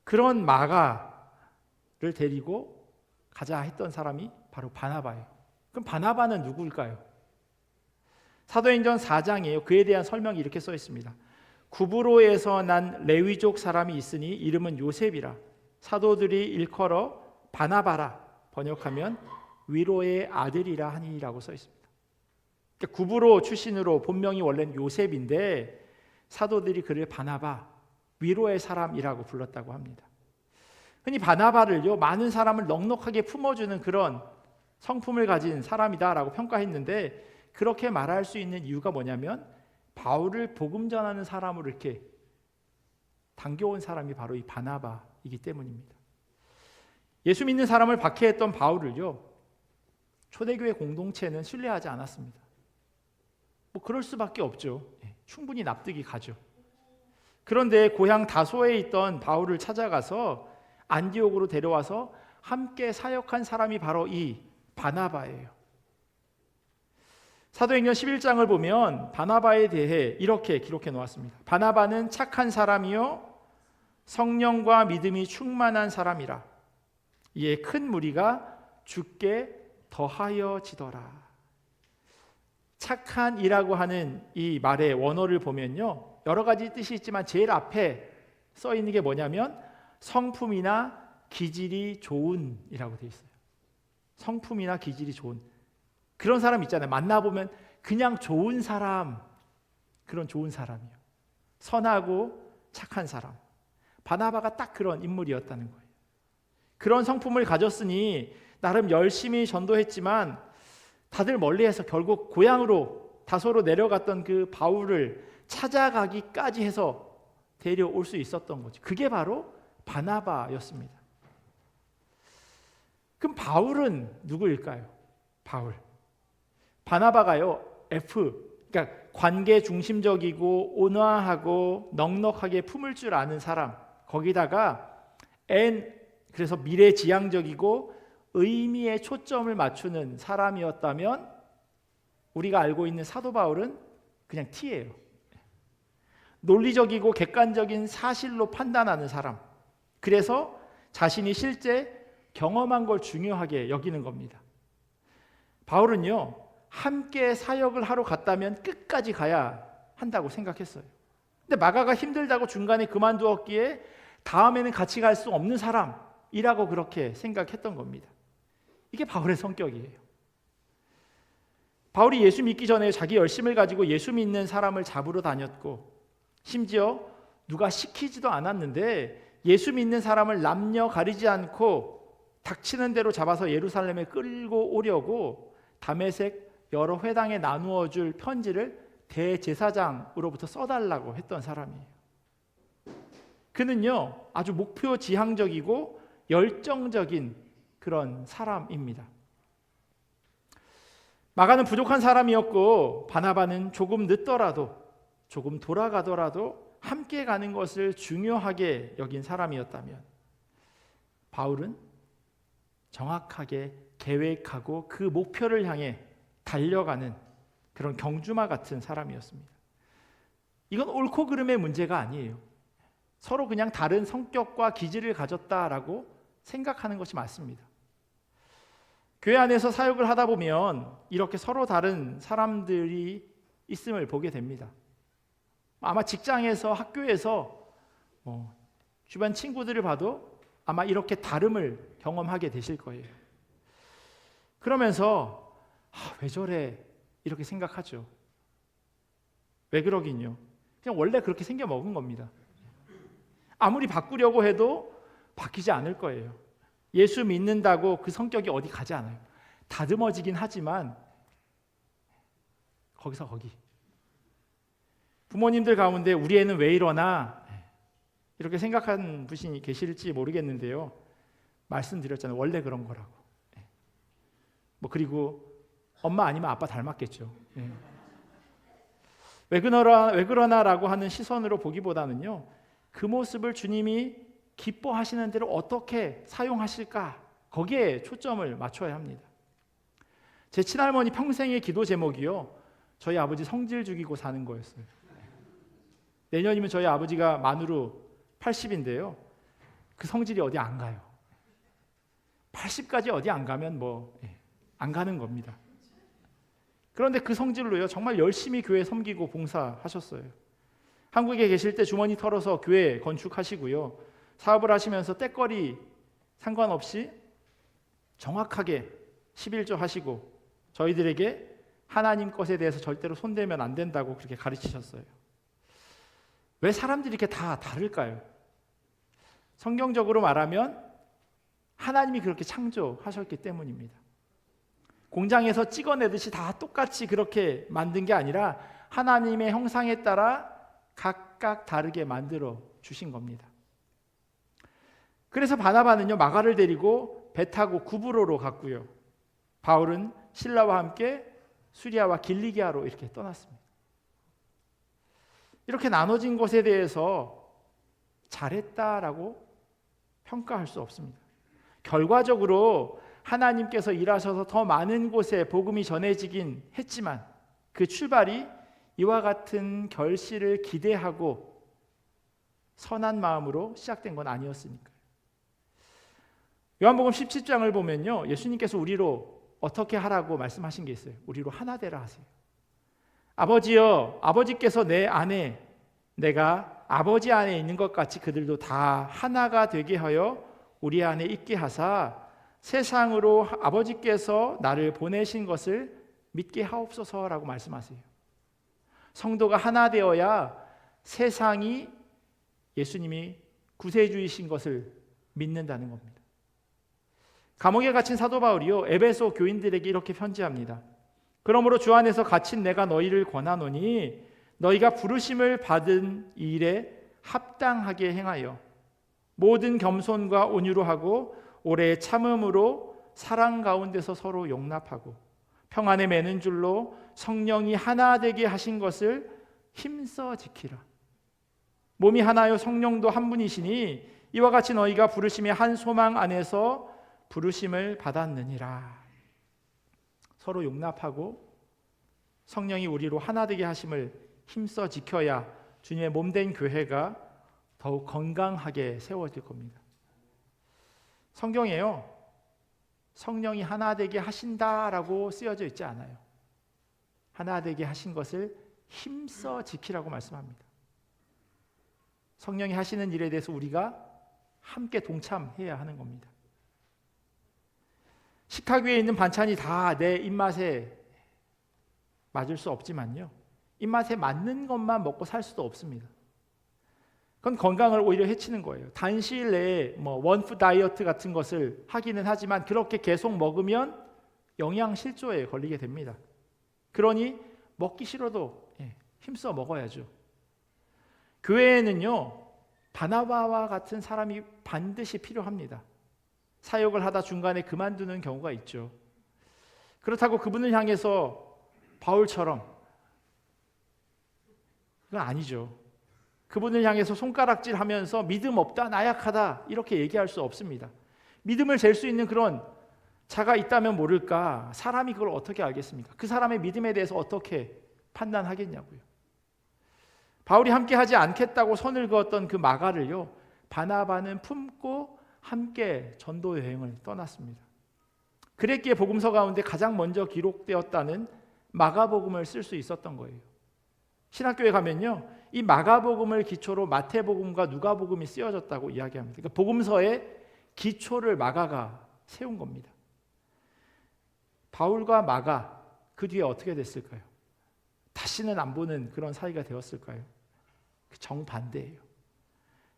그런 마가를 데리고 가자 했던 사람이 바로 바나바예요. 그럼 바나바는 누구일까요? 사도행전 4장이에요. 그에 대한 설명이 이렇게 써 있습니다. 구브로에서 난 레위족 사람이 있으니 이름은 요셉이라. 사도들이 일컬어 바나바라, 번역하면 위로의 아들이라 하니라고 써 있습니다. 그러니까 구브로 출신으로 본명이 원래는 요셉인데 사도들이 그를 바나바, 위로의 사람이라고 불렀다고 합니다. 흔히 바나바를요, 많은 사람을 넉넉하게 품어주는 그런 성품을 가진 사람이다라고 평가했는데, 그렇게 말할 수 있는 이유가 뭐냐면 바울을 복음 전하는 사람으로 이렇게 당겨온 사람이 바로 이 바나바이기 때문입니다. 예수 믿는 사람을 박해했던 바울을요, 초대교회 공동체는 신뢰하지 않았습니다. 뭐 그럴 수밖에 없죠. 충분히 납득이 가죠. 그런데 고향 다소에 있던 바울을 찾아가서 안디옥으로 데려와서 함께 사역한 사람이 바로 이 바나바예요. 사도행전 11장을 보면 바나바에 대해 이렇게 기록해 놓았습니다. 바나바는 착한 사람이요 성령과 믿음이 충만한 사람이라. 이에 큰 무리가 주께 더하여지더라. 착한이라고 하는 이 말의 원어를 보면요, 여러 가지 뜻이 있지만 제일 앞에 써 있는 게 뭐냐면 성품이나 기질이 좋은이라고 되어 있어요. 성품이나 기질이 좋은 그런 사람 있잖아요. 만나보면 그냥 좋은 사람, 그런 좋은 사람이요. 선하고 착한 사람. 바나바가 딱 그런 인물이었다는 거예요. 그런 성품을 가졌으니 나름 열심히 전도했지만 다들 멀리해서 결국 고향으로 다소로 내려갔던 그 바울을 찾아가기까지 해서 데려올 수 있었던 거죠. 그게 바로 바나바였습니다. 그럼 바울은 누구일까요? 바울. 바나바가요, 그러니까 관계 중심적이고 온화하고 넉넉하게 품을 줄 아는 사람, 거기다가 그래서 미래지향적이고 의미에 초점을 맞추는 사람이었다면 우리가 알고 있는 사도 바울은 그냥 T예요. 논리적이고 객관적인 사실로 판단하는 사람. 그래서 자신이 실제 경험한 걸 중요하게 여기는 겁니다. 바울은요, 함께 사역을 하러 갔다면 끝까지 가야 한다고 생각했어요. 근데 마가가 힘들다고 중간에 그만두었기에 다음에는 같이 갈 수 없는 사람이라고 그렇게 생각했던 겁니다. 이게 바울의 성격이에요. 바울이 예수 믿기 전에 자기 열심을 가지고 예수 믿는 사람을 잡으러 다녔고, 심지어 누가 시키지도 않았는데 예수 믿는 사람을 남녀 가리지 않고 닥치는 대로 잡아서 예루살렘에 끌고 오려고 다메섹 여러 회당에 나누어 줄 편지를 대제사장으로부터 써달라고 했던 사람이에요. 그는요, 아주 목표 지향적이고 열정적인 그런 사람입니다. 마가는 부족한 사람이었고 바나바는 조금 늦더라도, 조금 돌아가더라도 함께 가는 것을 중요하게 여긴 사람이었다면, 바울은 정확하게 계획하고 그 목표를 향해 달려가는 그런 경주마 같은 사람이었습니다. 이건 옳고 그름의 문제가 아니에요. 서로 그냥 다른 성격과 기질을 가졌다라고 생각하는 것이 맞습니다. 교회 안에서 사역을 하다 보면 이렇게 서로 다른 사람들이 있음을 보게 됩니다. 아마 직장에서, 학교에서 주변 친구들을 봐도 아마 이렇게 다름을 경험하게 되실 거예요. 그러면서 왜 저래 이렇게 생각하죠. 왜 그러긴요. 그냥 원래 그렇게 생겨 먹은 겁니다. 아무리 바꾸려고 해도 바뀌지 않을 거예요. 예수 믿는다고 그 성격이 어디 가지 않아요. 다듬어지긴 하지만 거기서 거기. 부모님들 가운데 우리 애는 왜 이러나 이렇게 생각하는 분이 계실지 모르겠는데요. 말씀드렸잖아요. 원래 그런 거라고. 그리고 엄마 아니면 아빠 닮았겠죠. 왜 그러나라고 하는 시선으로 보기보다는요. 그 모습을 주님이 기뻐하시는 대로 어떻게 사용하실까? 거기에 초점을 맞춰야 합니다. 제 친할머니 평생의 기도 제목이요. 저희 아버지 성질 죽이고 사는 거였어요. 내년이면 저희 아버지가 만으로 80인데요. 그 성질이 어디 안 가요. 80까지 어디 안 가면 안 가는 겁니다. 그런데 그 성질로요. 정말 열심히 교회 섬기고 봉사하셨어요. 한국에 계실 때 주머니 털어서 교회 건축하시고요. 사업을 하시면서 때거리 상관없이 정확하게 11조 하시고 저희들에게 하나님 것에 대해서 절대로 손대면 안 된다고 그렇게 가르치셨어요. 왜 사람들이 이렇게 다 다를까요? 성경적으로 말하면 하나님이 그렇게 창조하셨기 때문입니다. 공장에서 찍어내듯이 다 똑같이 그렇게 만든 게 아니라 하나님의 형상에 따라 각각 다르게 만들어 주신 겁니다. 그래서 바나바는요 마가를 데리고 배 타고 구브로로 갔고요. 바울은 실라와 함께 수리아와 길리기아로 이렇게 떠났습니다. 이렇게 나눠진 것에 대해서 잘했다라고 평가할 수 없습니다. 결과적으로 하나님께서 일하셔서 더 많은 곳에 복음이 전해지긴 했지만 그 출발이 이와 같은 결실을 기대하고 선한 마음으로 시작된 건 아니었으니까요. 요한복음 17장을 보면요. 예수님께서 우리로 어떻게 하라고 말씀하신 게 있어요. 우리로 하나 되라 하세요. 아버지여, 아버지께서 내 안에 내가 아버지 안에 있는 것 같이 그들도 다 하나가 되게 하여 우리 안에 있게 하사 세상으로 아버지께서 나를 보내신 것을 믿게 하옵소서라고 말씀하세요. 성도가 하나 되어야 세상이 예수님이 구세주이신 것을 믿는다는 겁니다. 감옥에 갇힌 사도 바울이요 에베소 교인들에게 이렇게 편지합니다. 그러므로 주 안에서 갇힌 내가 너희를 권하노니 너희가 부르심을 받은 일에 합당하게 행하여 모든 겸손과 온유로 하고 오래 참음으로 사랑 가운데서 서로 용납하고 평안에 매는 줄로 성령이 하나 되게 하신 것을 힘써 지키라. 몸이 하나요 성령도 한 분이시니 이와 같이 너희가 부르심의 한 소망 안에서 부르심을 받았느니라. 서로 용납하고 성령이 우리로 하나 되게 하심을 힘써 지켜야 주님의 몸된 교회가 더욱 건강하게 세워질 겁니다. 성경에요 성령이 하나 되게 하신다라고 쓰여져 있지 않아요. 하나 되게 하신 것을 힘써 지키라고 말씀합니다. 성령이 하시는 일에 대해서 우리가 함께 동참해야 하는 겁니다. 식탁 위에 있는 반찬이 다 내 입맛에 맞을 수 없지만요 입맛에 맞는 것만 먹고 살 수도 없습니다. 그건 건강을 오히려 해치는 거예요. 단시일 내에 원푸드 다이어트 같은 것을 하기는 하지만 그렇게 계속 먹으면 영양실조에 걸리게 됩니다. 그러니 먹기 싫어도 힘써 먹어야죠. 교회에는요 바나바와 같은 사람이 반드시 필요합니다. 사역을 하다 중간에 그만두는 경우가 있죠. 그렇다고 그분을 향해서 바울처럼 그건 아니죠. 그분을 향해서 손가락질하면서 믿음 없다, 나약하다 이렇게 얘기할 수 없습니다. 믿음을 잴 수 있는 그런 자가 있다면 모를까 사람이 그걸 어떻게 알겠습니까? 그 사람의 믿음에 대해서 어떻게 판단하겠냐고요. 바울이 함께 하지 않겠다고 선을 그었던 그 마가를요, 바나바는 품고 함께 전도 여행을 떠났습니다. 그랬기에 복음서 가운데 가장 먼저 기록되었다는 마가복음을 쓸 수 있었던 거예요. 신학교에 가면요, 이 마가복음을 기초로 마태복음과 누가복음이 쓰여졌다고 이야기합니다. 그러니까 복음서의 기초를 마가가 세운 겁니다. 바울과 마가 그 뒤에 어떻게 됐을까요? 다시는 안 보는 그런 사이가 되었을까요? 정반대예요.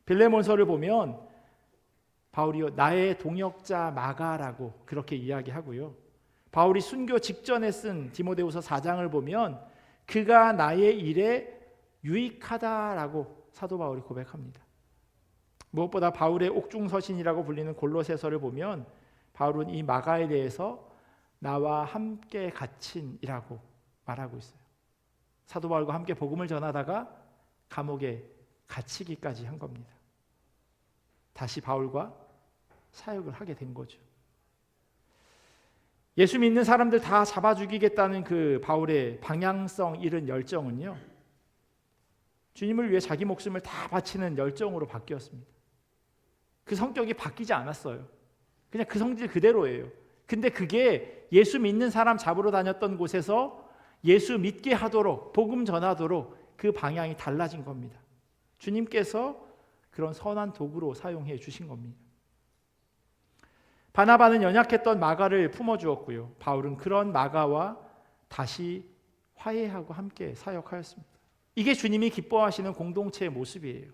빌레몬서를 보면 바울이요, 나의 동역자 마가라고 그렇게 이야기하고요, 바울이 순교 직전에 쓴 디모데후서 4장을 보면 그가 나의 일에 유익하다라고 사도 바울이 고백합니다. 무엇보다 바울의 옥중서신이라고 불리는 골로새서를 보면 바울은 이 마가에 대해서 나와 함께 갇힌이라고 말하고 있어요. 사도 바울과 함께 복음을 전하다가 감옥에 갇히기까지 한 겁니다. 다시 바울과 사역을 하게 된 거죠. 예수 믿는 사람들 다 잡아 죽이겠다는 그 바울의 방향성 잃은 열정은요, 주님을 위해 자기 목숨을 다 바치는 열정으로 바뀌었습니다. 그 성격이 바뀌지 않았어요. 그냥 그 성질 그대로예요. 근데 그게 예수 믿는 사람 잡으러 다녔던 곳에서 예수 믿게 하도록, 복음 전하도록 그 방향이 달라진 겁니다. 주님께서 그런 선한 도구로 사용해 주신 겁니다. 바나바는 연약했던 마가를 품어주었고요, 바울은 그런 마가와 다시 화해하고 함께 사역하였습니다. 이게 주님이 기뻐하시는 공동체의 모습이에요.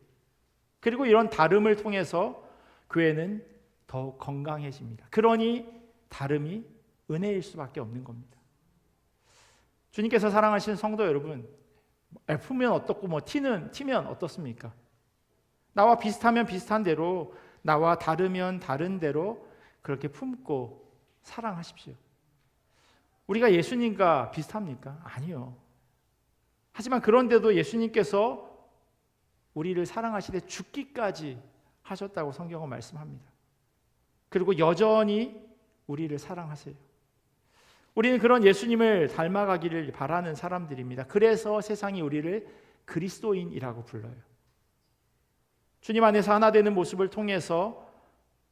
그리고 이런 다름을 통해서 교회는 더욱 건강해집니다. 그러니 다름이 은혜일 수밖에 없는 겁니다. 주님께서 사랑하시는 성도 여러분, F면 어떻고 T면 어떻습니까? 나와 비슷하면 비슷한 대로, 나와 다르면 다른 대로 그렇게 품고 사랑하십시오. 우리가 예수님과 비슷합니까? 아니요. 하지만 그런데도 예수님께서 우리를 사랑하시되 죽기까지 하셨다고 성경은 말씀합니다. 그리고 여전히 우리를 사랑하세요. 우리는 그런 예수님을 닮아가기를 바라는 사람들입니다. 그래서 세상이 우리를 그리스도인이라고 불러요. 주님 안에서 하나 되는 모습을 통해서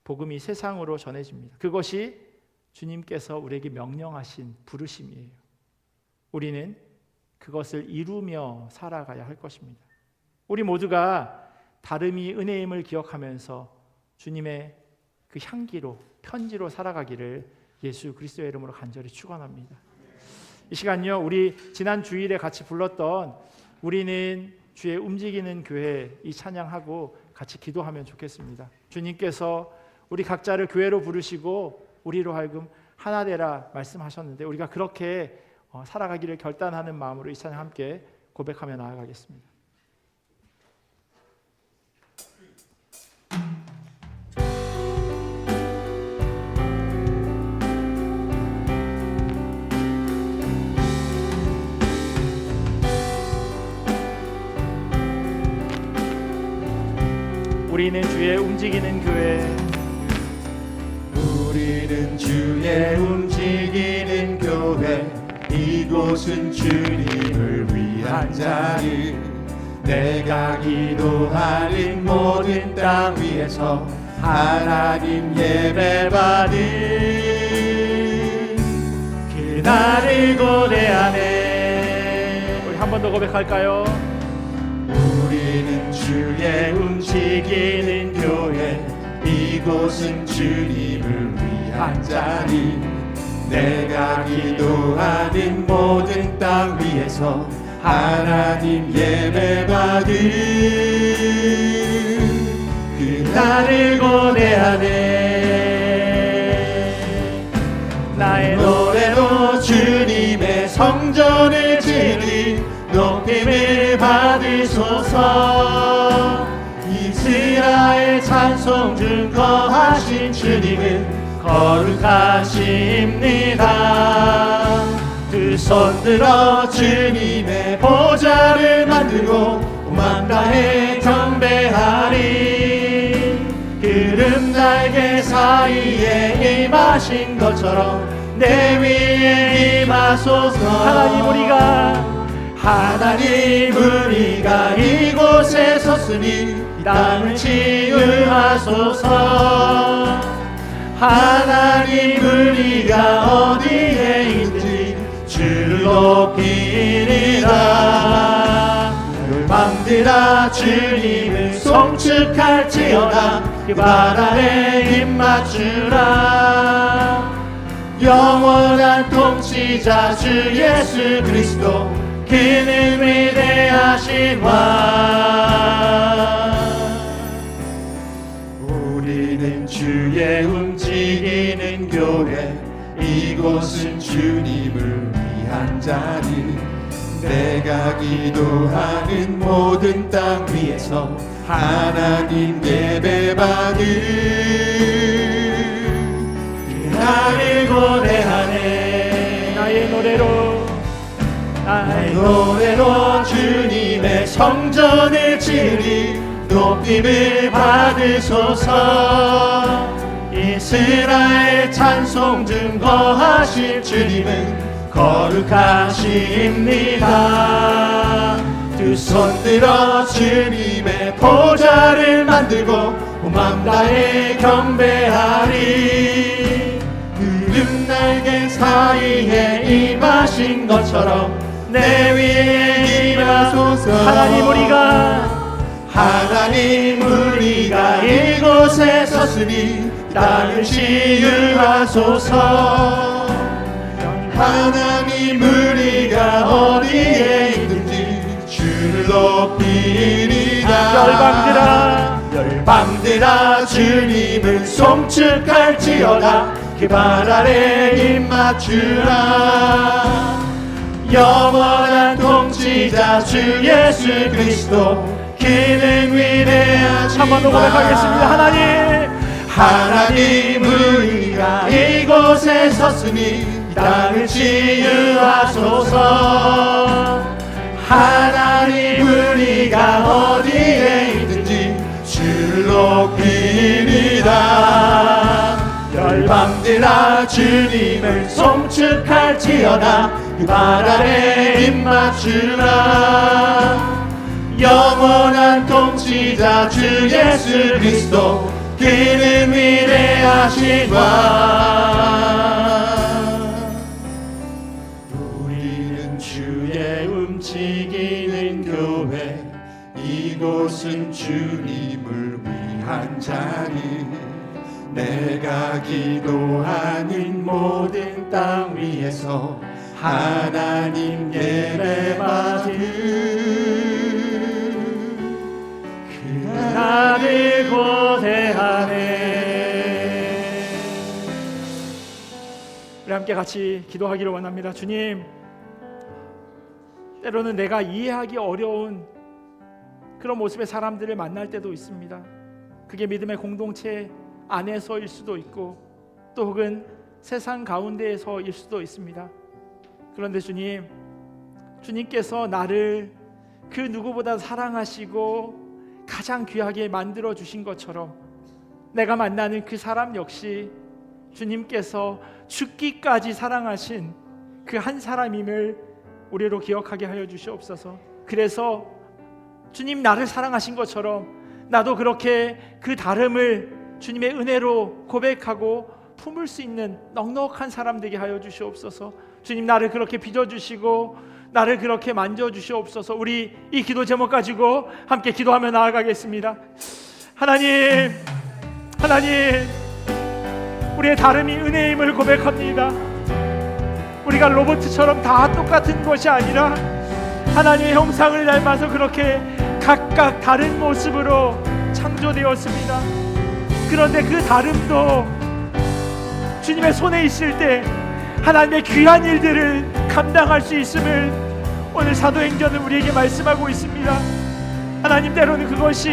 복음이 세상으로 전해집니다. 그것이 주님께서 우리에게 명령하신 부르심이에요. 우리는 그것을 이루며 살아가야 할 것입니다. 우리 모두가 다름이 은혜임을 기억하면서 주님의 그 향기로, 편지로 살아가기를 예수 그리스도의 이름으로 간절히 축원합니다. 이 시간요, 우리 지난 주일에 같이 불렀던 우리는 주의 움직이는 교회 이 찬양하고 같이 기도하면 좋겠습니다. 주님께서 우리 각자를 교회로 부르시고 우리로 하여금 하나 되라 말씀하셨는데, 우리가 그렇게 살아가기를 결단하는 마음으로 이 찬양 함께 고백하며 나아가겠습니다. 우리는 주의 움직이는 교회, 우리는 주의 움직이는 교회, 이곳은 주님을 위한 자리. 내가 기도하는 모든 땅 위에서 하나님 예배받은 그날을 고대하네. 우리 한 번 더 고백할까요? 우리는 주의 움직이는 교회, 이곳은 주님을 위한 자리. 내가 기도하는 모든 땅 위에서 하나님 예배받은 그날을 고대하네. 나의 노래로 주님의 성전을 지르니 높임을 받으소서. 이스라엘 찬송 중 거하신 주님은 거룩하십니다. 두 손 들어 주님의 보좌를 만들고 오만다해 경배하리. 구름 날개 사이에 임하신 것처럼 내 위에 임하소서. 하나님 우리가 이곳에 섰으니 이 땅을 치유하소서. 하나님 우리가 어디에 있든지 주를 높이리라. 열방들아 주님을 송축할지어다. 그 발 아래 입 맞추라. 영원한 통치자 주 예수 그리스도 그는 위대하신 왕. 우리는 주의 움직이는 교회, 이곳은 주님을 위한 자리. 내가 기도하는 모든 땅 위에서 하나님 예배받을 나를 고대하네. 나의 노래로 주님의 성전을 지으리. 높임을 받으소서. 이스라엘 찬송 중 거하실 주님은 거룩하십니다. 두 손 들어 주님의 보좌를 만들고 온 맘 다해 경배하리. 구름 날개 사이에 임하신 것처럼 내 위에 임하소서. 하나님 우리가 이곳에 섰으니 땅을 치유하소서. 하나님 우리가 어디에 있든지 주를 높이리라. 열방들아 주님을 송축할지어다. 그 발 아래 입 맞추라. 영원한 통치자 주 예수 그리스도 그는 위대하신 한번 더 고백하겠습니다. 하나님 우리가 이곳에 섰으니 이 땅을 치유하소서. 하나님 우리가 어디에 있든지 주를 높이리라. 열방들아 주님을 송축할지어다. 그 발 아래 입 맞추라. 영원한 통치자 주 예수 그리스도 그는 위대하신 왕. 우리는 주의 움직이는 교회, 이곳은 주님을 위한 자리. 내가 기도하는 모든 땅 위에서 하나님 예배받을 나를 고대하네. 우리 함께 같이 기도하기를 원합니다. 주님, 때로는 내가 이해하기 어려운 그런 모습의 사람들을 만날 때도 있습니다. 그게 믿음의 공동체 안에서일 수도 있고 또 혹은 세상 가운데에서일 수도 있습니다. 그런데 주님, 주님께서 나를 그 누구보다 사랑하시고 가장 귀하게 만들어 주신 것처럼 내가 만나는 그 사람 역시 주님께서 죽기까지 사랑하신 그 한 사람임을 우리로 기억하게 하여 주시옵소서. 그래서 주님 나를 사랑하신 것처럼 나도 그렇게 그 다름을 주님의 은혜로 고백하고 품을 수 있는 넉넉한 사람 되게 하여 주시옵소서. 주님 나를 그렇게 빚어주시고 나를 그렇게 만져주시옵소서. 우리 이 기도 제목 가지고 함께 기도하며 나아가겠습니다. 하나님, 우리의 다름이 은혜임을 고백합니다. 우리가 로봇처럼 다 똑같은 것이 아니라 하나님의 형상을 닮아서 그렇게 각각 다른 모습으로 창조되었습니다. 그런데 그 다름도 주님의 손에 있을 때 하나님의 귀한 일들을 감당할 수 있음을 오늘 사도행전은 우리에게 말씀하고 있습니다. 하나님, 때로는 그것이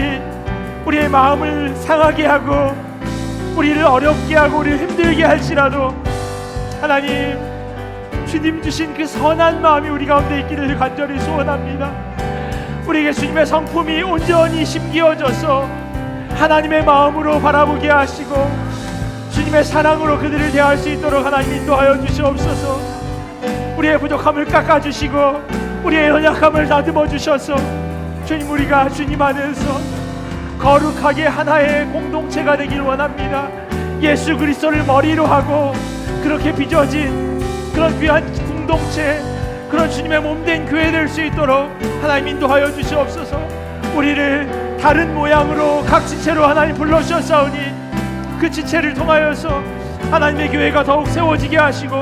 우리의 마음을 상하게 하고 우리를 어렵게 하고 우리를 힘들게 할지라도 하나님, 주님 주신 그 선한 마음이 우리 가운데 있기를 간절히 소원합니다. 우리에게 주님의 성품이 온전히 심기어져서 하나님의 마음으로 바라보게 하시고 주님의 사랑으로 그들을 대할 수 있도록 하나님 인도하여 주시옵소서. 우리의 부족함을 깎아주시고 우리의 연약함을 다듬어 주셔서 주님, 우리가 주님 안에서 거룩하게 하나의 공동체가 되길 원합니다. 예수 그리스도를 머리로 하고 그렇게 빚어진 그런 귀한 공동체, 그런 주님의 몸된 교회 될 수 있도록 하나님 인도하여 주시옵소서. 우리를 다른 모양으로 각 지체로 하나님 불러주셨사오니 그 지체를 통하여서 하나님의 교회가 더욱 세워지게 하시고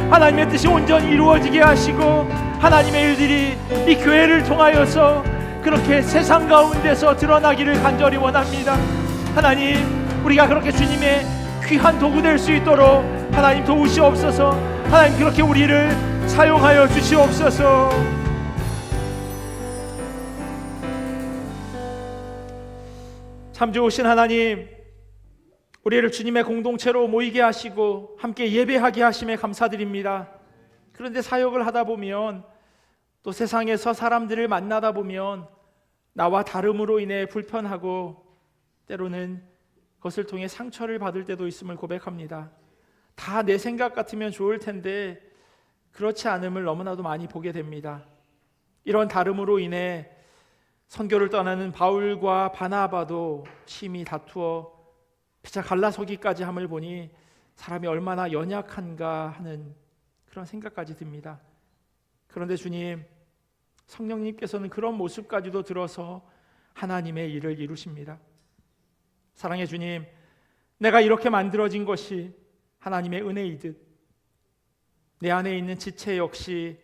하나님의 뜻이 온전히 이루어지게 하시고 하나님의 일들이 이 교회를 통하여서 그렇게 세상 가운데서 드러나기를 간절히 원합니다. 하나님, 우리가 그렇게 주님의 귀한 도구 될 수 있도록 하나님 도우시옵소서. 하나님, 그렇게 우리를 사용하여 주시옵소서. 참 좋으신 하나님, 우리를 주님의 공동체로 모이게 하시고 함께 예배하게 하심에 감사드립니다. 그런데 사역을 하다 보면, 또 세상에서 사람들을 만나다 보면 나와 다름으로 인해 불편하고 때로는 그것을 통해 상처를 받을 때도 있음을 고백합니다. 다 내 생각 같으면 좋을 텐데 그렇지 않음을 너무나도 많이 보게 됩니다. 이런 다름으로 인해 선교를 떠나는 바울과 바나바도 심히 다투어 피차 갈라서기까지 함을 보니 사람이 얼마나 연약한가 하는 그런 생각까지 듭니다. 그런데 주님, 성령님께서는 그런 모습까지도 들어서 하나님의 일을 이루십니다. 사랑의 주님, 내가 이렇게 만들어진 것이 하나님의 은혜이듯 내 안에 있는 지체 역시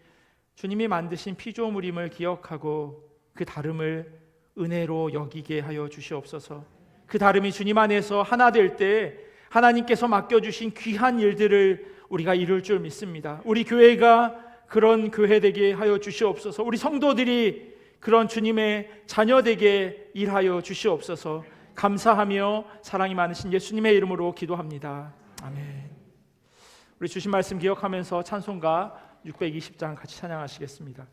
주님이 만드신 피조물임을 기억하고 그 다름을 은혜로 여기게 하여 주시옵소서. 그 다름이 주님 안에서 하나 될 때 하나님께서 맡겨주신 귀한 일들을 우리가 이룰 줄 믿습니다. 우리 교회가 그런 교회 되게 하여 주시옵소서. 우리 성도들이 그런 주님의 자녀 되게 일하여 주시옵소서. 감사하며 사랑이 많으신 예수님의 이름으로 기도합니다. 아멘. 우리 주신 말씀 기억하면서 찬송가 620장 같이 찬양하시겠습니다.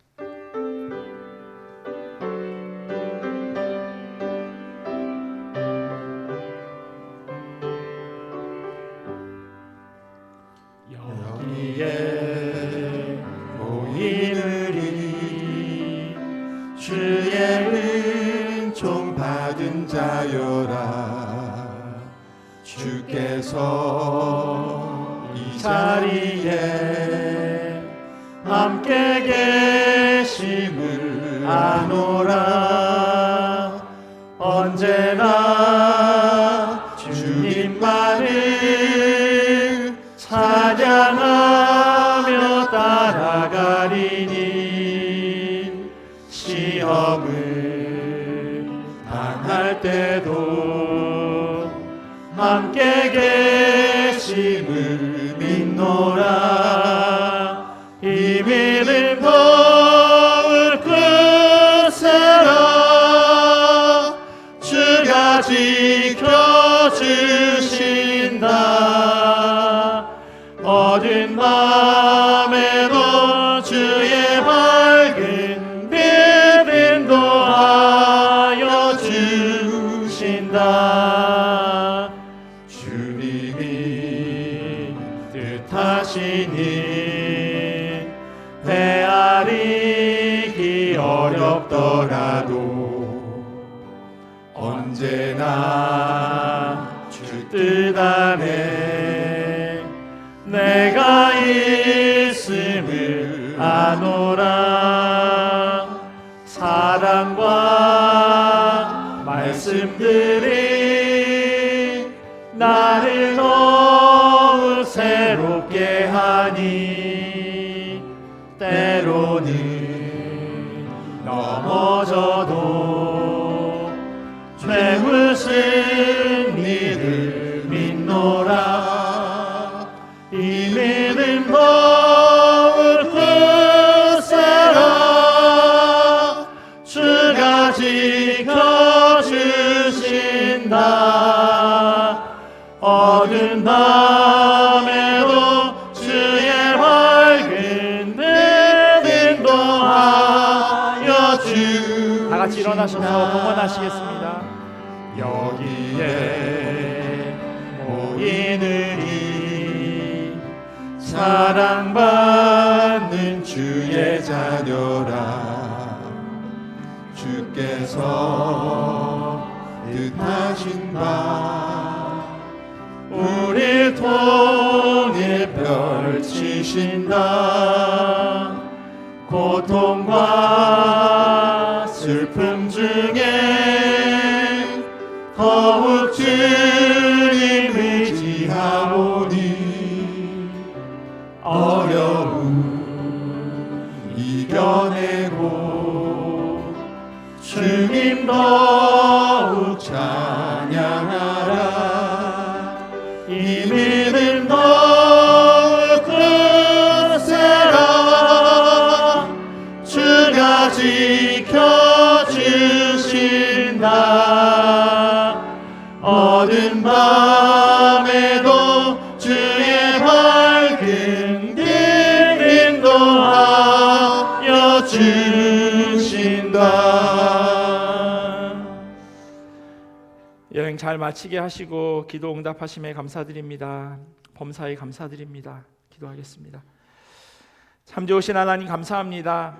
여기에 모이느니 주의 은총 받은 자여라. 주께서 이 자리에 함께 계심을 아노라. 언제나 주님만을 찬양하며 따라가리니 시험을 당할 때도 함께 계심을 믿노라. 이 믿음 더울 끝에라 주가 지켜주신다. 어두운 밤에도 주의 밝은 빛 인도하여 주신다. 주님이 뜻하시니 헤아리기 어렵더라도 언제나 주 뜻 안에 내가 있음을 아노라. 사랑과 말씀들이 나를 더욱 새롭게 하니 때로는 넘어져도 최후의 니를 믿노라. 이 믿음 더울 끝에라 주가 지켜주신다. 어두운 밤에도 주의 밝은 빛 인도하여 주신다. 다 같이 일어나셔서 봉헌하시겠습니다. 여기에 모이느니 사랑받는 주의 자녀라. 위에서 뜻하신 바 우리 통해 펼치신다. 고통과 슬픔 중에 더욱 주님 의지하오니 어려움 이겨내고 주님 더욱 찬양하라. 이 믿음 더욱 굳세라. 주가 지켜주신다. 어두운 밤에도 주의 밝은 길 인도하여 주신다. 여행 잘 마치게 하시고 기도 응답하심에 감사드립니다. 범사에 감사드립니다. 기도하겠습니다. 참 좋으신 하나님 감사합니다.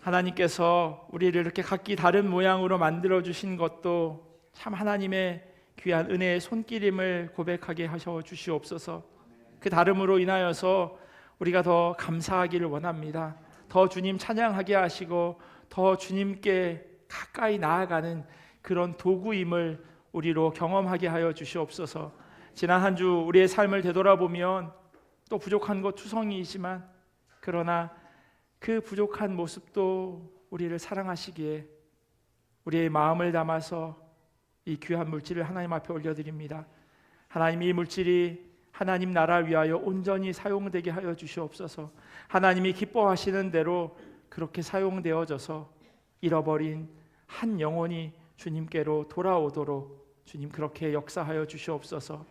하나님께서 우리를 이렇게 각기 다른 모양으로 만들어 주신 것도 참 하나님의 귀한 은혜의 손길임을 고백하게 하셔 주시옵소서. 그 다름으로 인하여서 우리가 더 감사하기를 원합니다. 더 주님 찬양하게 하시고 더 주님께 가까이 나아가는 그런 도구임을 우리로 경험하게 하여 주시옵소서. 지난 한 주 우리의 삶을 되돌아보면 또 부족한 것 투성이이지만 그러나 그 부족한 모습도 우리를 사랑하시기에 우리의 마음을 담아서 이 귀한 물질을 하나님 앞에 올려드립니다. 하나님, 이 물질이 하나님 나라 위하여 온전히 사용되게 하여 주시옵소서. 하나님이 기뻐하시는 대로 그렇게 사용되어져서 잃어버린 한 영혼이 주님께로 돌아오도록 주님 그렇게 역사하여 주시옵소서.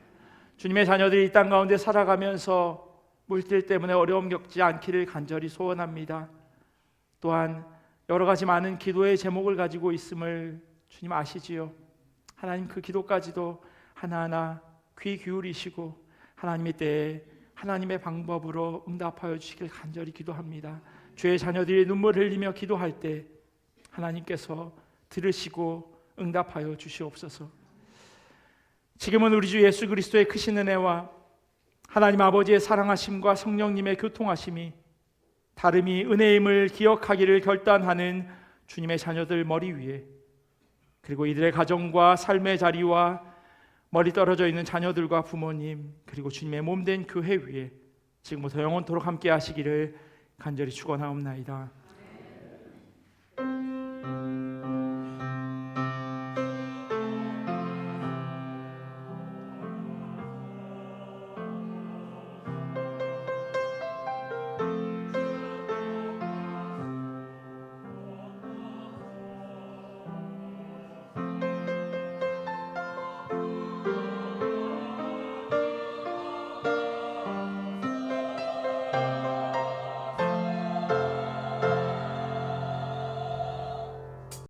주님의 자녀들이 이 땅 가운데 살아가면서 물질 때문에 어려움 겪지 않기를 간절히 소원합니다. 또한 여러 가지 많은 기도의 제목을 가지고 있음을 주님 아시지요. 하나님, 그 기도까지도 하나하나 귀 기울이시고 하나님의 때에 하나님의 방법으로 응답하여 주시길 간절히 기도합니다. 주의 자녀들이 눈물을 흘리며 기도할 때 하나님께서 들으시고 응답하여 주시옵소서. 지금은 우리 주 예수 그리스도의 크신 은혜와 하나님 아버지의 사랑하심과 성령님의 교통하심이 다름이 은혜임을 기억하기를 결단하는 주님의 자녀들 머리 위에, 그리고 이들의 가정과 삶의 자리와 멀리 떨어져 있는 자녀들과 부모님, 그리고 주님의 몸된 교회 위에 지금부터 영원토록 함께 하시기를 간절히 축원하옵나이다.